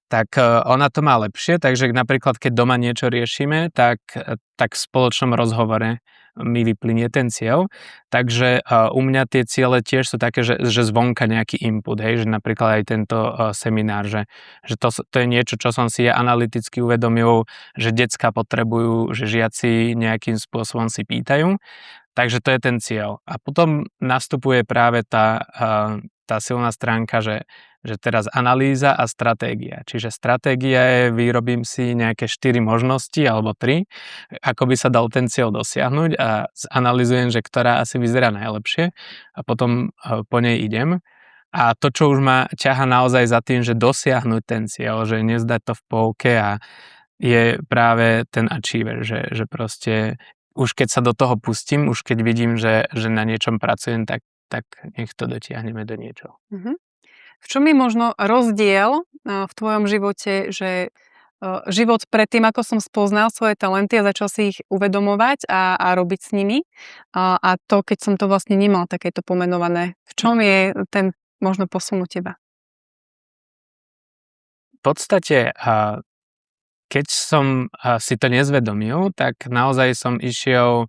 Tak ona to má lepšie, takže napríklad keď doma niečo riešime, tak v spoločnom rozhovore mi vyplynie ten cieľ. Takže u mňa tie ciele tiež sú také, že zvonka nejaký input, hej, že napríklad aj tento seminár, že to je niečo, čo som si ja analyticky uvedomil, že decká potrebujú, že žiaci nejakým spôsobom si pýtajú. Takže to je ten cieľ. A potom nastupuje práve tá silná stránka, že že teraz analýza a stratégia. Čiže stratégia je, vyrobím si nejaké 4 možnosti alebo 3, ako by sa dal ten cieľ dosiahnuť a zanalizujem, že ktorá asi vyzerá najlepšie a potom po nej idem. A to, čo už ma ťaha naozaj za tým, že dosiahnuť ten cieľ, že nezdať to v polke a je práve ten achiever, že proste už keď sa do toho pustím, už keď vidím, že na niečom pracujem, tak nech to dotiahneme do niečoho.
V čom je možno rozdiel v tvojom živote, že život predtým, ako som spoznal svoje talenty a začal si ich uvedomovať a robiť s nimi a to, keď som to vlastne nemal takéto pomenované. V čom je ten možno posun u teba?
V podstate, keď som si to nezvedomil, tak naozaj som išiel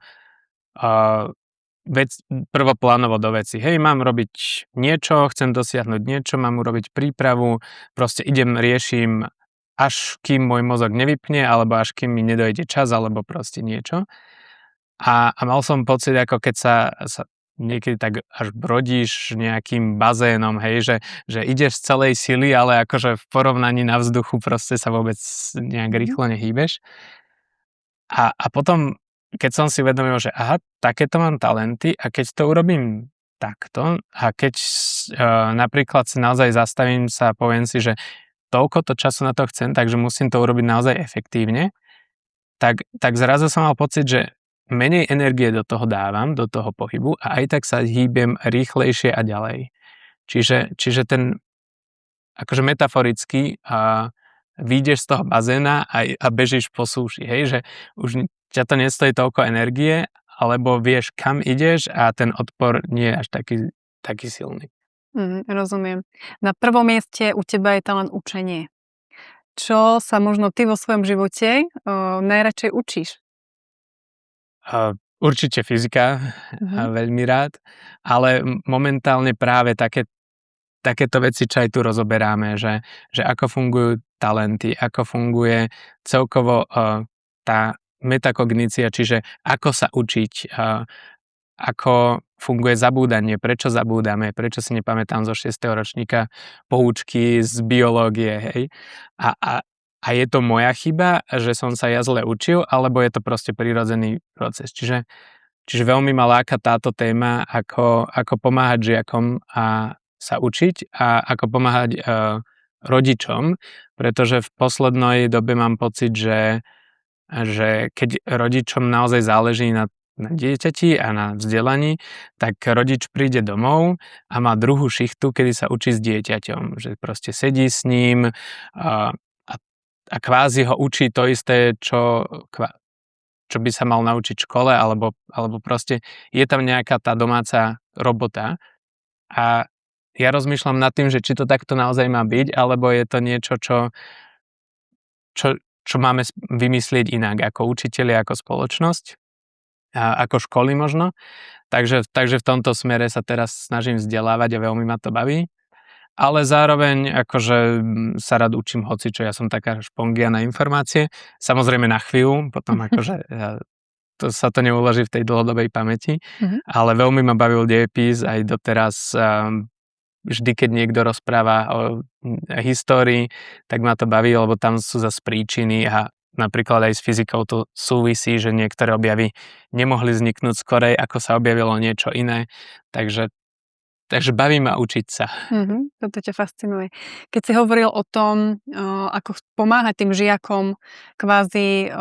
prvoplánovo do veci. Hej, mám robiť niečo, chcem dosiahnuť niečo, mám urobiť prípravu, proste riešim, až kým môj mozog nevypne, alebo až kým mi nedojde čas, alebo proste niečo. A mal som pocit, ako keď sa niekedy tak až brodíš nejakým bazénom, hej, že ideš z celej sily, ale akože v porovnaní na vzduchu proste sa vôbec nejak rýchlo nehýbeš. A potom, keď som si uvedomil, že aha, takéto mám talenty a keď to urobím takto a keď napríklad si naozaj zastavím sa a poviem si, že toľko času na to chcem, takže musím to urobiť naozaj efektívne, tak zrazu som mal pocit, že menej energie do toho dávam, do toho pohybu a aj tak sa hýbem rýchlejšie a ďalej. Čiže ten, akože metaforicky vyjdeš z toho bazéna a bežíš po súši, hej, že už ťa to nestojí toľko energie, alebo vieš, kam ideš a ten odpor nie je až taký silný.
Rozumiem. Na prvom mieste u teba je talent učenie. Čo sa možno ty vo svojom živote najradšej učíš?
Určite fyzika, veľmi rád, ale momentálne práve takéto veci, čo aj tu rozoberáme, že ako fungujú talenty, ako funguje celkovo tá metakognícia, čiže ako sa učiť, ako funguje zabúdanie, prečo zabúdame, prečo si nepamätám zo 6. ročníka poučky z biológie, hej. A je to moja chyba, že som sa ja zle učil, alebo je to proste prirodzený proces. Čiže veľmi ma láka táto téma, ako pomáhať žiakom a sa učiť a ako pomáhať rodičom, pretože v poslednej dobe mám pocit, že keď rodičom naozaj záleží na dieťati a na vzdelaní, tak rodič príde domov a má druhú šichtu, kedy sa učí s dieťaťom, že proste sedí s ním a kvázi ho učí to isté, čo by sa mal naučiť v škole, alebo proste je tam nejaká tá domáca robota. A ja rozmýšľam nad tým, že či to takto naozaj má byť, alebo je to niečo, čo máme vymyslieť inak, ako učitelia, ako spoločnosť, a ako školy možno. Takže v tomto smere sa teraz snažím vzdelávať a veľmi ma to baví. Ale zároveň akože sa rád učím hocičo, ja som taká špongia na informácie, samozrejme na chvíľu, potom akože sa to neuloží v tej dlhodobej pamäti, ale veľmi ma bavil dejepis aj doteraz, vždy keď niekto rozpráva o histórii, tak ma to baví, lebo tam sú zase príčiny a napríklad aj s fyzikou to súvisí, že niektoré objavy nemohli vzniknúť skorej, ako sa objavilo niečo iné, takže baví ma učiť sa.
Toto ťa fascinuje. Keď si hovoril o tom, ako pomáhať tým žiakom kvázi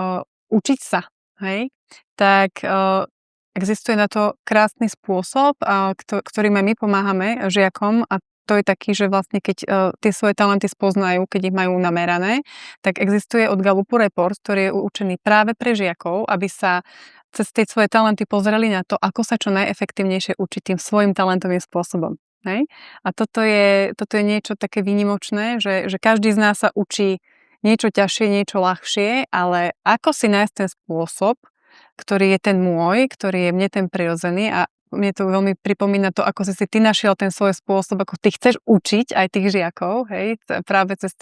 učiť sa, hej, tak existuje na to krásny spôsob, ktorým aj my pomáhame žiakom a to je taký, že vlastne keď tie svoje talenty spoznajú, keď ich majú namerané, tak existuje od Gallupu report, ktorý je určený práve pre žiakov, aby sa cez tie svoje talenty pozreli na to, ako sa čo najefektívnejšie učiť tým svojim talentovým spôsobom. Hej? A toto je niečo také výnimočné, že každý z nás sa učí niečo ťažšie, niečo ľahšie, ale ako si nájsť ten spôsob, ktorý je ten môj, ktorý je mne ten prirodzený a mne to veľmi pripomína to, ako si ty našiel ten svoj spôsob, ako ty chceš učiť aj tých žiakov, hej, práve cez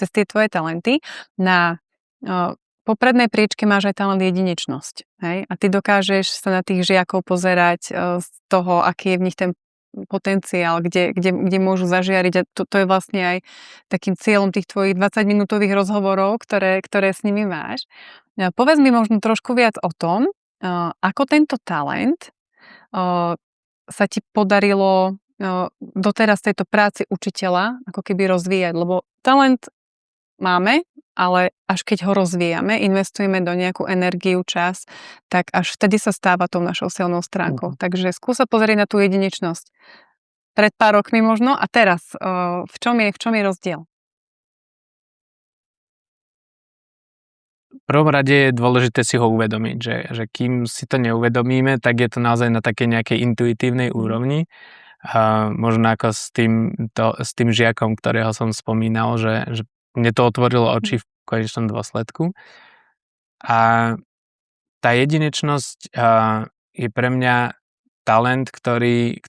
tie tvoje talenty. Na poprednej priečke máš aj talent jedinečnosť, hej, a ty dokážeš sa na tých žiakov pozerať z toho, aký je v nich ten potenciál, kde môžu zažiariť a to je vlastne aj takým cieľom tých tvojich 20-minútových rozhovorov, ktoré s nimi máš. Povedz mi možno trošku viac o tom, ako tento talent sa ti podarilo doteraz tejto práci učiteľa ako keby rozvíjať, lebo talent máme, ale až keď ho rozvíjame, investujeme do nejakú energiu, čas, tak až vtedy sa stáva tou našou silnou stránkou. Takže skúsa pozrieť na tú jedinečnosť. Pred pár rokmi možno a teraz. V čom je rozdiel?
V prvom rade je dôležité si ho uvedomiť, že kým si to neuvedomíme, tak je to naozaj na takej nejakej intuitívnej úrovni. Možno ako s tým žiakom, ktorého som spomínal, že mne to otvorilo oči v konečnom dôsledku. A tá jedinečnosť je pre mňa talent, ktorý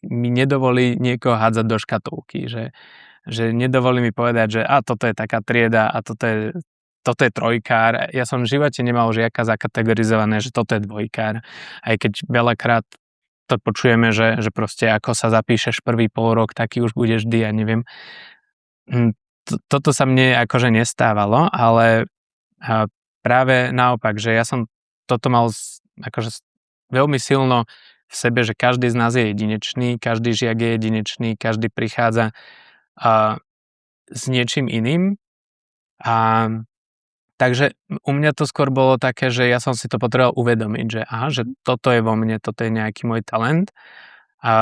mi nedovolí niekoho hádzať do škatulky. Že nedovolí mi povedať, že toto je taká trieda a toto je trojkár. Ja som v živote nemal žiaka zakategorizované, že toto je dvojkár. Aj keď veľakrát to počujeme, že proste ako sa zapíšeš prvý polrok, taký už budeš vždy, ja neviem. Toto sa mne akože nestávalo, ale práve naopak, že ja som toto mal akože veľmi silno v sebe, že každý z nás je jedinečný, každý žiak je jedinečný, každý prichádza s niečím iným. Takže u mňa to skôr bolo také, že ja som si to potreboval uvedomiť, že toto je vo mne, toto je nejaký môj talent.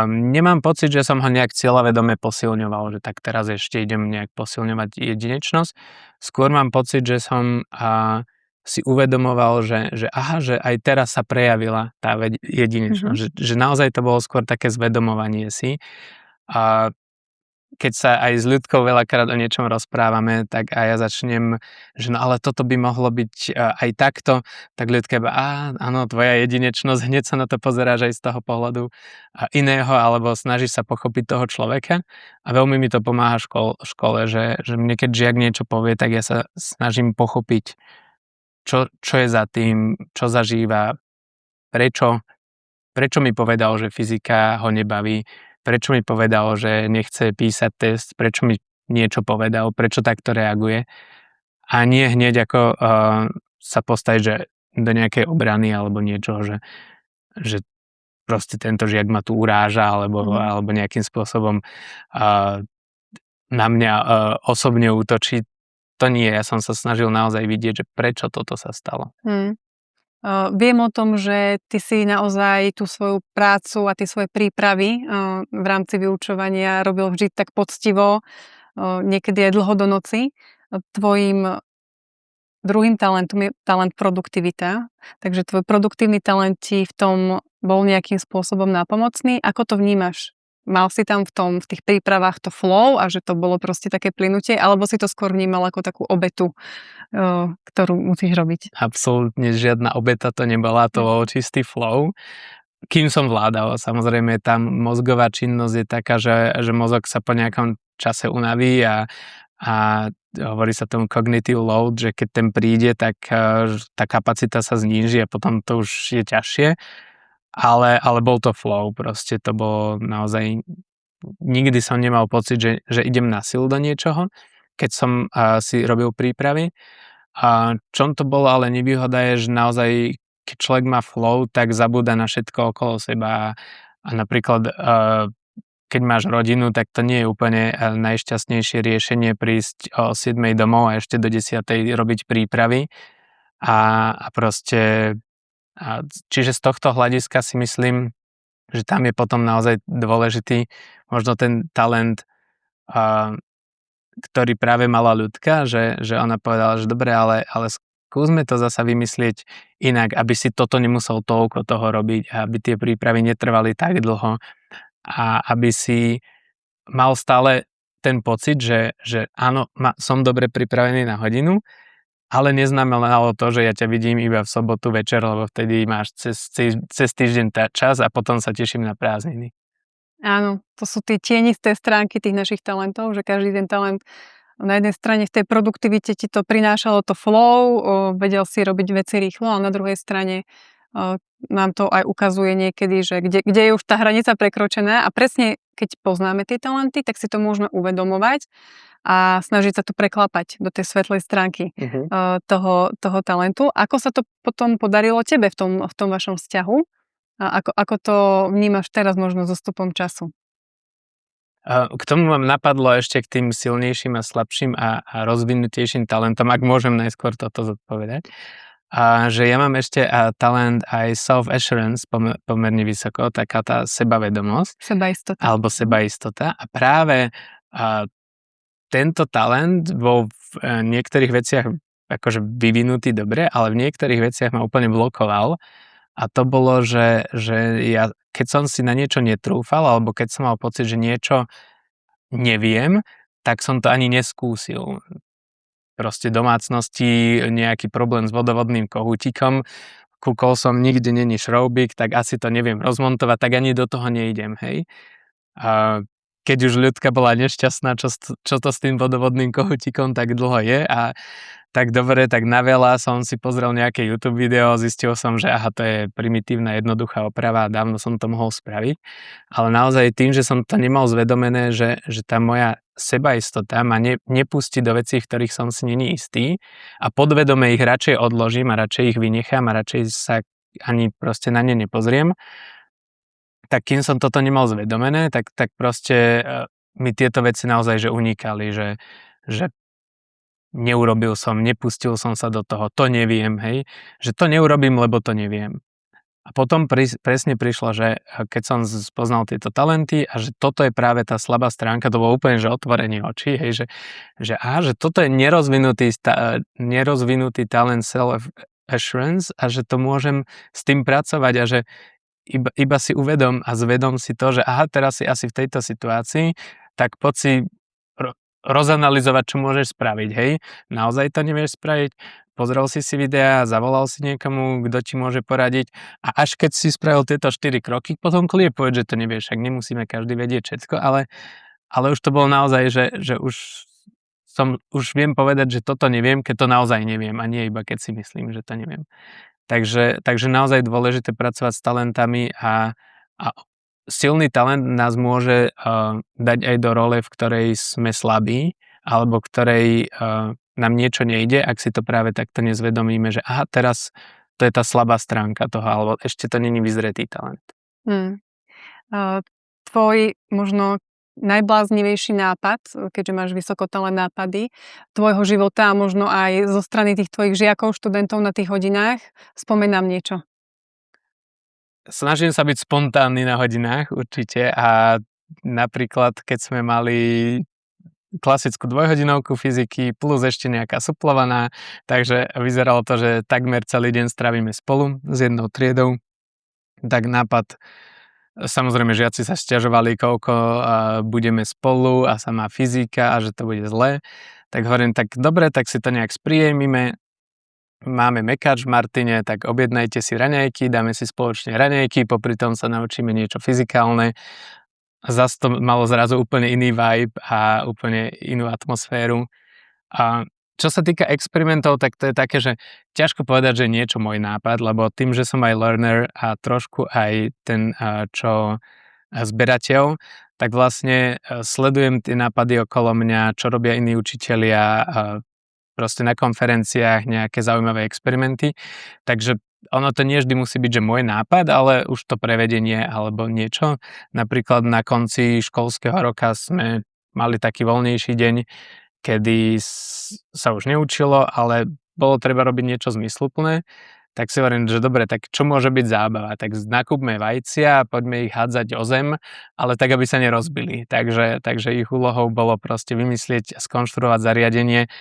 Nemám pocit, že som ho nejak cieľavedome posilňoval, že tak teraz ešte idem nejak posilňovať jedinečnosť. Skôr mám pocit, že som si uvedomoval, že aj teraz sa prejavila tá jedinečnosť. Že naozaj to bolo skôr také zvedomovanie si. A keď sa aj s ľudkou veľakrát o niečom rozprávame, tak aj ja začnem, že no ale toto by mohlo byť aj takto, tak ľudka áno, tvoja jedinečnosť, hneď sa na to pozeráš aj z toho pohľadu iného, alebo snažíš sa pochopiť toho človeka a veľmi mi to pomáha v škole, že mne keď žiak niečo povie, tak ja sa snažím pochopiť, čo je za tým, čo zažíva, prečo mi povedal, že fyzika ho nebaví, prečo mi povedal, že nechce písať test, prečo mi niečo povedal, prečo takto reaguje. A nie hneď ako sa postaviť, že do nejakej obrany alebo niečoho, že proste tento žiak ma tu uráža alebo nejakým spôsobom na mňa osobne útočí. To nie, ja som sa snažil naozaj vidieť, že prečo toto sa stalo.
Viem o tom, že ty si naozaj tú svoju prácu a tie svoje prípravy v rámci vyučovania robil vždy tak poctivo, niekedy aj dlho do noci. Tvojím druhým talentom je talent produktivita, takže tvoj produktívny talent ti v tom bol nejakým spôsobom nápomocný. Ako to vnímaš? Mal si tam v tých prípravách to flow a že to bolo proste také plynutie, alebo si to skôr vnímal ako takú obetu, ktorú musíš robiť?
Absolútne žiadna obeta to nebola, to bol čistý flow. Kým som vládal, samozrejme tam mozgová činnosť je taká, že mozog sa po nejakom čase unaví a hovorí sa tomu cognitive load, že keď ten príde, tak tá kapacita sa zníži a potom to už je ťažšie. Ale bol to flow, proste to bolo naozaj, nikdy som nemal pocit, že idem na silu do niečoho, keď som si robil prípravy. A čom to bolo ale nevýhoda je, že naozaj, keď človek má flow, tak zabúda na všetko okolo seba a napríklad keď máš rodinu, tak to nie je úplne najšťastnejšie riešenie prísť o 7 domov a ešte do 10 robiť prípravy a proste čiže z tohto hľadiska si myslím, že tam je potom naozaj dôležitý možno ten talent, ktorý práve mala ľudka, že ona povedala, že dobre, ale skúsme to zasa vymyslieť inak, aby si toto nemusel toľko toho robiť, aby tie prípravy netrvali tak dlho a aby si mal stále ten pocit, že áno, som dobre pripravený na hodinu, ale neznamenalo to, že ja ťa vidím iba v sobotu večer, lebo vtedy máš cez týždeň čas a potom sa teším na prázdniny.
Áno, to sú tie tienisté stránky tých našich talentov, že každý ten talent na jednej strane v tej produktivite ti to prinášalo to flow, vedel si robiť veci rýchlo, a na druhej strane nám to aj ukazuje niekedy, že kde je už tá hranica prekročená a presne keď poznáme tie talenty, tak si to môžeme uvedomovať a snažiť sa to preklapať do tej svetlej stránky toho talentu. Ako sa to potom podarilo tebe v tom vašom vzťahu? A ako to vnímaš teraz možno so stupom času?
K tomu vám napadlo ešte k tým silnejším a slabším a rozvinutejším talentom, ak môžem najskôr toto zodpovedať. A že ja mám ešte talent aj self-assurance pomerne vysoko, taká tá sebavedomosť.
Sebaistota.
Alebo sebaistota. A práve tento talent bol v niektorých veciach akože vyvinutý dobre, ale v niektorých veciach ma úplne blokoval. A to bolo, že ja, keď som si na niečo netrúfal, alebo keď som mal pocit, že niečo neviem, tak som to ani neskúsil. Proste domácnosti, nejaký problém s vodovodným kohútikom, kúkol som, nikde není šroubík, tak asi to neviem rozmontovať, tak ani do toho neidem, hej. A keď už ľudka bola nešťastná, čo to s tým vodovodným kohútikom tak dlho je a tak dobre, tak na veľa som si pozrel nejaké YouTube video, zistil som, že aha, to je primitívna, jednoduchá oprava a dávno som to mohol spraviť. Ale naozaj tým, že som to nemal zvedomené, že tá moja sebaistota ma nepustí do vecí, v ktorých som si není istý a podvedome ich radšej odložím a radšej ich vynechám a radšej sa ani proste na ne nepozriem, tak kým som toto nemal zvedomené, tak proste mi tieto veci naozaj že unikali, že neurobil som, nepustil som sa do toho, to neviem, hej, že to neurobím, lebo to neviem. A potom presne prišlo, že keď som spoznal tieto talenty a že toto je práve tá slabá stránka, to bolo úplne, že otvorenie očí, hej, že toto je nerozvinutý talent self-assurance a že to môžem s tým pracovať a že iba si uvedom a zvedom si to, že aha, teraz si asi v tejto situácii, tak poď si rozanalizovať, čo môžeš spraviť, hej. Naozaj to nevieš spraviť? Pozrel si videá, zavolal si niekomu, kto ti môže poradiť a až keď si spravil tieto 4 kroky, potom kľudne povedz, že to nevieš, však nemusíme každý vedieť všetko, ale už to bolo naozaj, že už viem povedať, že toto neviem, keď to naozaj neviem a nie iba keď si myslím, že to neviem. Takže naozaj dôležité pracovať s talentami a silný talent nás môže dať aj do role, v ktorej sme slabí, alebo ktorej nám niečo nejde, ak si to práve takto nezvedomíme, že aha, teraz to je tá slabá stránka toho, alebo ešte to není vyzretý talent.
Tvoj možno najbláznivejší nápad, keďže máš vysokotalent nápady tvojho života a možno aj zo strany tých tvojich žiakov, študentov na tých hodinách, spomeň nám niečo.
Snažím sa byť spontánny na hodinách určite a napríklad keď sme mali klasickú dvojhodinovku fyziky plus ešte nejaká suplovaná, takže vyzeralo to, že takmer celý deň strávime spolu s jednou triedou. Tak nápad, samozrejme žiaci sa sťažovali, koľko budeme spolu a samá fyzika a že to bude zlé. Tak hovorím, tak dobre, tak si to nejak spríjemíme. Máme mekač v Martine, tak objednajte si raňajky, dáme si spoločne raňajky, popri tom sa naučíme niečo fyzikálne. Zas to malo zrazu úplne iný vibe a úplne inú atmosféru. A čo sa týka experimentov, tak to je také, že ťažko povedať, že je niečo môj nápad, lebo tým, že som aj learner a trošku aj ten, čo zberateľ, tak vlastne sledujem tie nápady okolo mňa, čo robia iní učitelia, proste na konferenciách nejaké zaujímavé experimenty. Takže ono to nie vždy musí byť, že môj nápad, ale už to prevedenie alebo niečo. Napríklad na konci školského roka sme mali taký voľnejší deň, kedy sa už neučilo, ale bolo treba robiť niečo zmysluplné. Tak si hovorím, že dobre, tak čo môže byť zábava? Tak nakúpme vajcia a poďme ich hádzať o zem, ale tak, aby sa nerozbili. Takže ich úlohou bolo proste vymyslieť a skonštruovať zariadenie,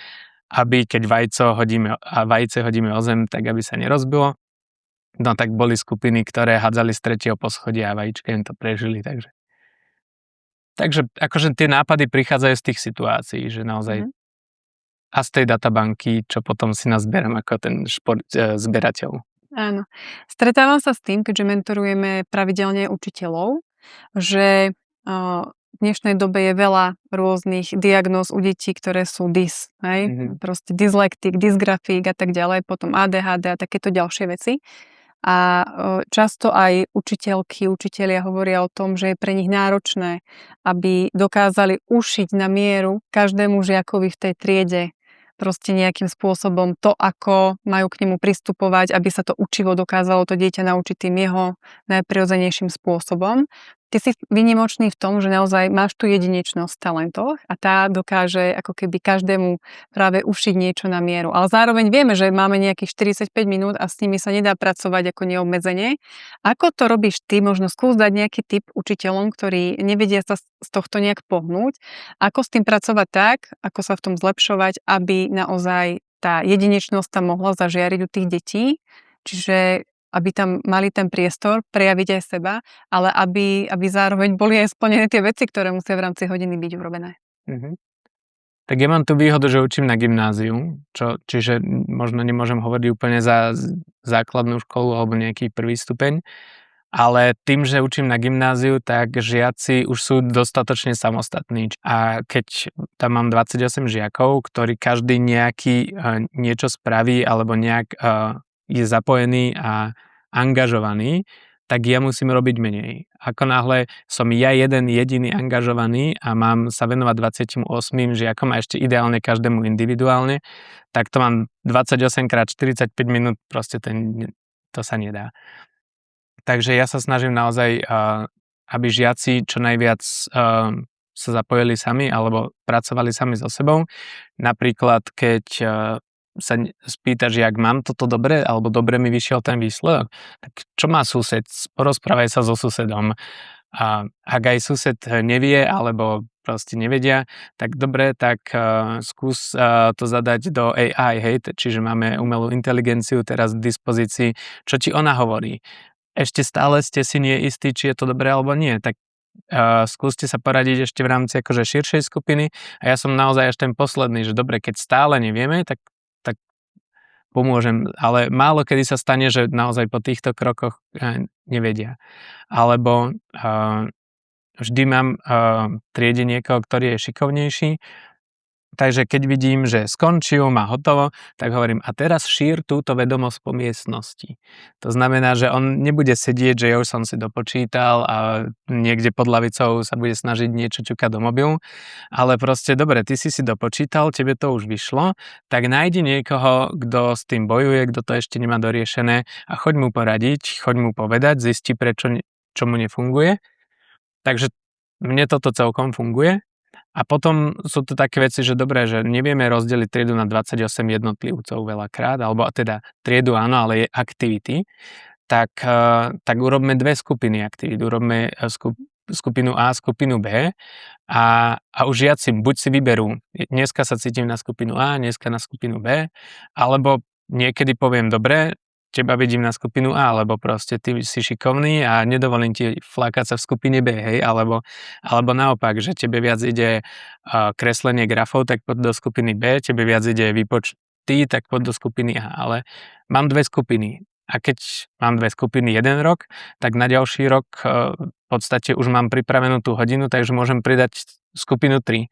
aby keď vajce hodíme o zem, tak aby sa nerozbilo. No tak boli skupiny, ktoré hádzali z 3. poschodia a vajíčka im to prežili, takže akože tie nápady prichádzajú z tých situácií, že naozaj a z tej databanky, čo potom si nazberám ako ten zberateľ.
Áno. Stretávam sa s tým, keďže mentorujeme pravidelne učiteľov, že v dnešnej dobe je veľa rôznych diagnóz u detí, ktoré sú dys, hej? Proste dyslektik, dysgrafík a tak ďalej, potom ADHD a takéto ďalšie veci. A často aj učitelia hovoria o tom, že je pre nich náročné, aby dokázali ušiť na mieru každému žiakovi v tej triede proste nejakým spôsobom to, ako majú k nemu pristupovať, aby sa to učivo dokázalo to dieťa naučiť tým jeho najprirodzenejším spôsobom. Ty si výnimočný v tom, že naozaj máš tú jedinečnosť v talentoch a tá dokáže ako keby každému práve ušiť niečo na mieru. Ale zároveň vieme, že máme nejakých 45 minút a s nimi sa nedá pracovať ako neobmedzenie. Ako to robíš ty? Možno skús dať nejaký tip učiteľom, ktorí nevedia sa z tohto nejak pohnúť. Ako s tým pracovať tak, ako sa v tom zlepšovať, aby naozaj tá jedinečnosť tam mohla zažiariť u tých detí. Čiže aby tam mali ten priestor prejaviť aj seba, ale aby zároveň boli aj splnené tie veci, ktoré musia v rámci hodiny byť urobené.
Mhm. Tak ja mám tú výhodu, že učím na gymnáziu, čiže možno nemôžem hovoriť úplne za základnú školu alebo nejaký prvý stupeň, ale tým, že učím na gymnáziu, tak žiaci už sú dostatočne samostatní. A keď tam mám 28 žiakov, ktorí každý niečo spraví alebo nejak je zapojený a angažovaný, tak ja musím robiť menej. Ako náhle som ja jeden jediný angažovaný a mám sa venovať 28 žiakom a ešte ideálne každému individuálne, tak to mám 28 x 45 minút, proste to sa nedá. Takže ja sa snažím naozaj, aby žiaci čo najviac sa zapojili sami alebo pracovali sami so sebou. Napríklad, keď sa spýta, že ak mám toto dobre, alebo dobre mi vyšiel ten výsledok, tak čo má sused? Porozprávaj sa so susedom. A ak aj sused nevie, alebo proste nevedia, tak dobre, tak skús to zadať do AI, hej, čiže máme umelú inteligenciu teraz v dispozícii, čo ti ona hovorí. Ešte stále ste si nie istí, či je to dobré alebo nie, tak skúste sa poradiť ešte v rámci akože širšej skupiny a ja som naozaj až ten posledný, že dobre, keď stále nevieme, tak pomôžem, ale málo kedy sa stane, že naozaj po týchto krokoch nevedia. Alebo vždy mám v triede niekoho, ktorý je šikovnejší, takže keď vidím, že skončil, má hotovo, tak hovorím, a teraz šír túto vedomosť po miestnosti. To znamená, že on nebude sedieť, že ja už som si dopočítal a niekde pod lavicou sa bude snažiť niečo ťukať do mobilu, ale proste, dobre, ty si dopočítal, tebe to už vyšlo, tak nájdi niekoho, kto s tým bojuje, kto to ešte nemá doriešené a choď mu poradiť, choď mu povedať, zisti, čo mu nefunguje. Takže mne toto celkom funguje. A potom sú to také veci, že dobré, že nevieme rozdeliť triedu na 28 jednotlivcov veľakrát, alebo teda triedu áno, ale je aktivity, tak urobme dve skupiny aktivít. Urobme skupinu A, skupinu B a už žiaci buď si vyberú, dneska sa cítim na skupinu A, dneska na skupinu B, alebo niekedy poviem, dobre, teba vidím na skupinu A, lebo proste ty si šikovný a nedovolím ti flákať sa v skupine B, hej, alebo naopak, že tebe viac ide kreslenie grafov, tak poď do skupiny B, tebe viac ide výpočty, tak poď do skupiny A, ale mám dve skupiny. A keď mám dve skupiny jeden rok, tak na ďalší rok v podstate už mám pripravenú tú hodinu, takže môžem pridať skupinu 3.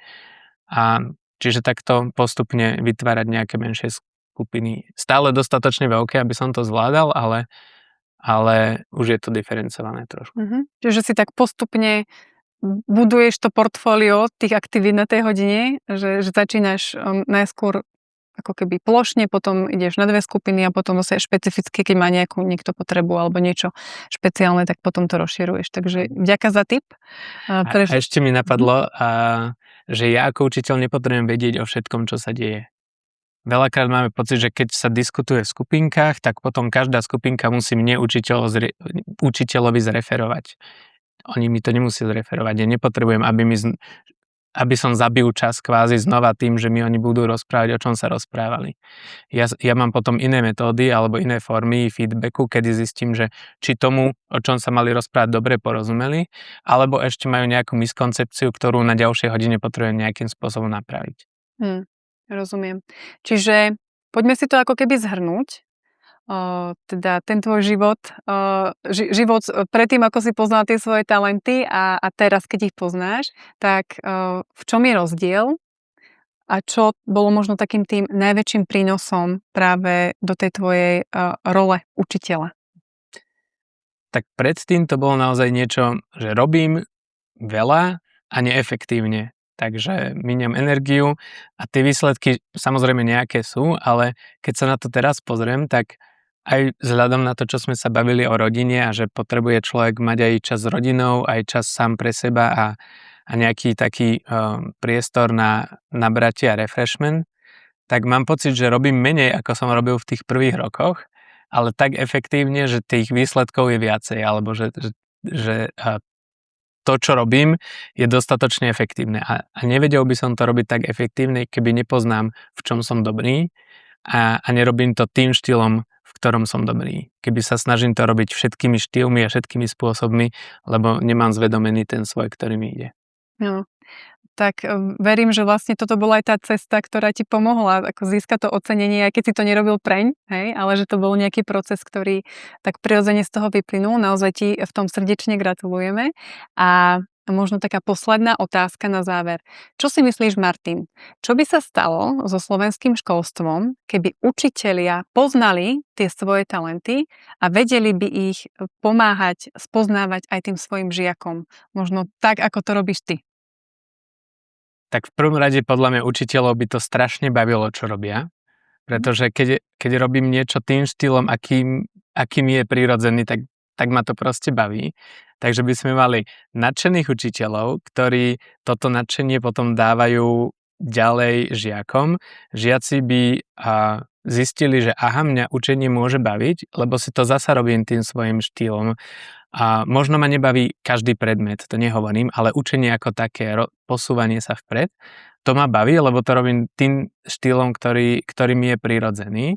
A čiže takto postupne vytvárať nejaké menšie skupiny. Stále dostatočne veľké, aby som to zvládal, ale už je to diferencované trošku.
Čiže si tak postupne buduješ to portfólio tých aktivít na tej hodine, že začínaš najskôr ako keby plošne, potom ideš na dve skupiny a potom zase špecificky, keď má niekto potrebu alebo niečo špeciálne, tak potom to rozširuješ. Takže vďaka za tip.
A ešte mi napadlo, že ja ako učiteľ nepotrebujem vedieť o všetkom, čo sa deje. Veľakrát máme pocit, že keď sa diskutuje v skupinkách, tak potom každá skupinka musí mne učiteľovi zreferovať. Oni mi to nemusia zreferovať. Ja nepotrebujem, aby som zabil čas kvázi znova tým, že mi oni budú rozprávať, o čom sa rozprávali. Ja mám potom iné metódy alebo iné formy feedbacku, kedy zistím, že či tomu, o čom sa mali rozprávať, dobre porozumeli, alebo ešte majú nejakú miskoncepciu, ktorú na ďalšej hodine potrebujem nejakým spôsobom napraviť.
Rozumiem. Čiže poďme si to ako keby zhrnúť. Teda ten tvoj život predtým, ako si poznal tie svoje talenty a teraz, keď ich poznáš, tak v čom je rozdiel a čo bolo možno takým tým najväčším prínosom práve do tej tvojej role učiteľa?
tak predtým to bolo naozaj niečo, že robím veľa a neefektívne. Takže míňam energiu a tie výsledky samozrejme nejaké sú, ale keď sa na to teraz pozriem, tak aj vzhľadom na to, čo sme sa bavili o rodine a že potrebuje človek mať aj čas s rodinou, aj čas sám pre seba a nejaký taký priestor na nabratie a refreshment, tak mám pocit, že robím menej, ako som robil v tých prvých rokoch, ale tak efektívne, že tých výsledkov je viacej, alebo že to, čo robím, je dostatočne efektívne. A nevedel by som to robiť tak efektívne, keby nepoznám, v čom som dobrý a nerobím to tým štýlom, v ktorom som dobrý. Keby sa snažím to robiť všetkými štýlmi a všetkými spôsobmi, lebo nemám zvedomený ten svoj, ktorý mi ide.
No. Tak verím, že vlastne toto bola aj tá cesta, ktorá ti pomohla ako získať to ocenenie, aj keď si to nerobil preň, hej, ale že to bol nejaký proces, ktorý tak prirodzene z toho vyplynul. Naozaj ti v tom srdečne gratulujeme. A možno taká posledná otázka na záver. Čo si myslíš, Martin? Čo by sa stalo so slovenským školstvom, keby učitelia poznali tie svoje talenty a vedeli by ich pomáhať spoznávať aj tým svojim žiakom? Možno tak, ako to robíš ty.
Tak v prvom rade podľa mňa učiteľov by to strašne bavilo, čo robia. Pretože keď robím niečo tým štýlom, akým je prirodzený, tak ma to proste baví. Takže by sme mali nadšených učiteľov, ktorí toto nadšenie potom dávajú ďalej žiakom. Žiaci by zistili, že mňa učenie môže baviť, lebo si to zasa robím tým svojim štýlom. A možno ma nebaví každý predmet, to nehovorím, ale učenie ako také, posúvanie sa vpred, to ma baví, lebo to robím tým štýlom, ktorý mi je prirodzený.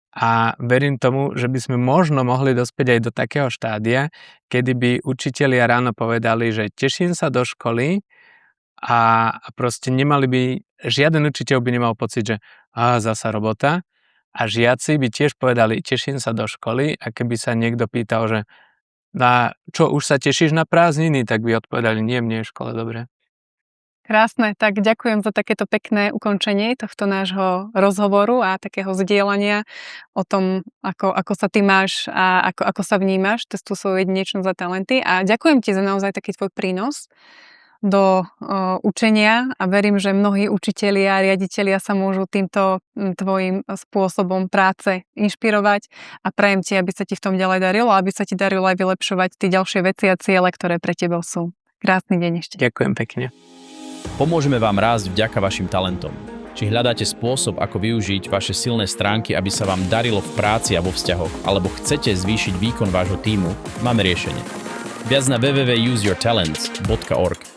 A verím tomu, že by sme možno mohli dospieť aj do takého štádia, kedy by učitelia ráno povedali, že teším sa do školy a proste žiaden učiteľ by nemal pocit, že zasa robota. A žiaci by tiež povedali, teším sa do školy, a keby sa niekto pýtal, že čo, už sa tešíš na prázdniny, tak by odpovedali, nie, mne je v škole dobre.
Krásne, tak ďakujem za takéto pekné ukončenie tohto nášho rozhovoru a takého zdieľania o tom, ako sa ty máš a ako sa vnímaš, tú svoju jedinečnosť a talenty. A ďakujem ti za naozaj taký tvoj prínos do učenia a verím, že mnohí učitelia a riaditelia sa môžu týmto tvojim spôsobom práce inšpirovať a prajem ti, aby sa ti v tom ďalej darilo a aby sa ti darilo aj vylepšovať tie ďalšie veci a ciele, ktoré pre teba sú. Krásny deň ešte.
Ďakujem pekne.
Pomôžeme vám rásť vďaka vašim talentom. Či hľadáte spôsob, ako využiť vaše silné stránky, aby sa vám darilo v práci a vo vzťahoch, alebo chcete zvýšiť výkon vášho tímu, máme riešenie. Viac na www.useyourtalents.org.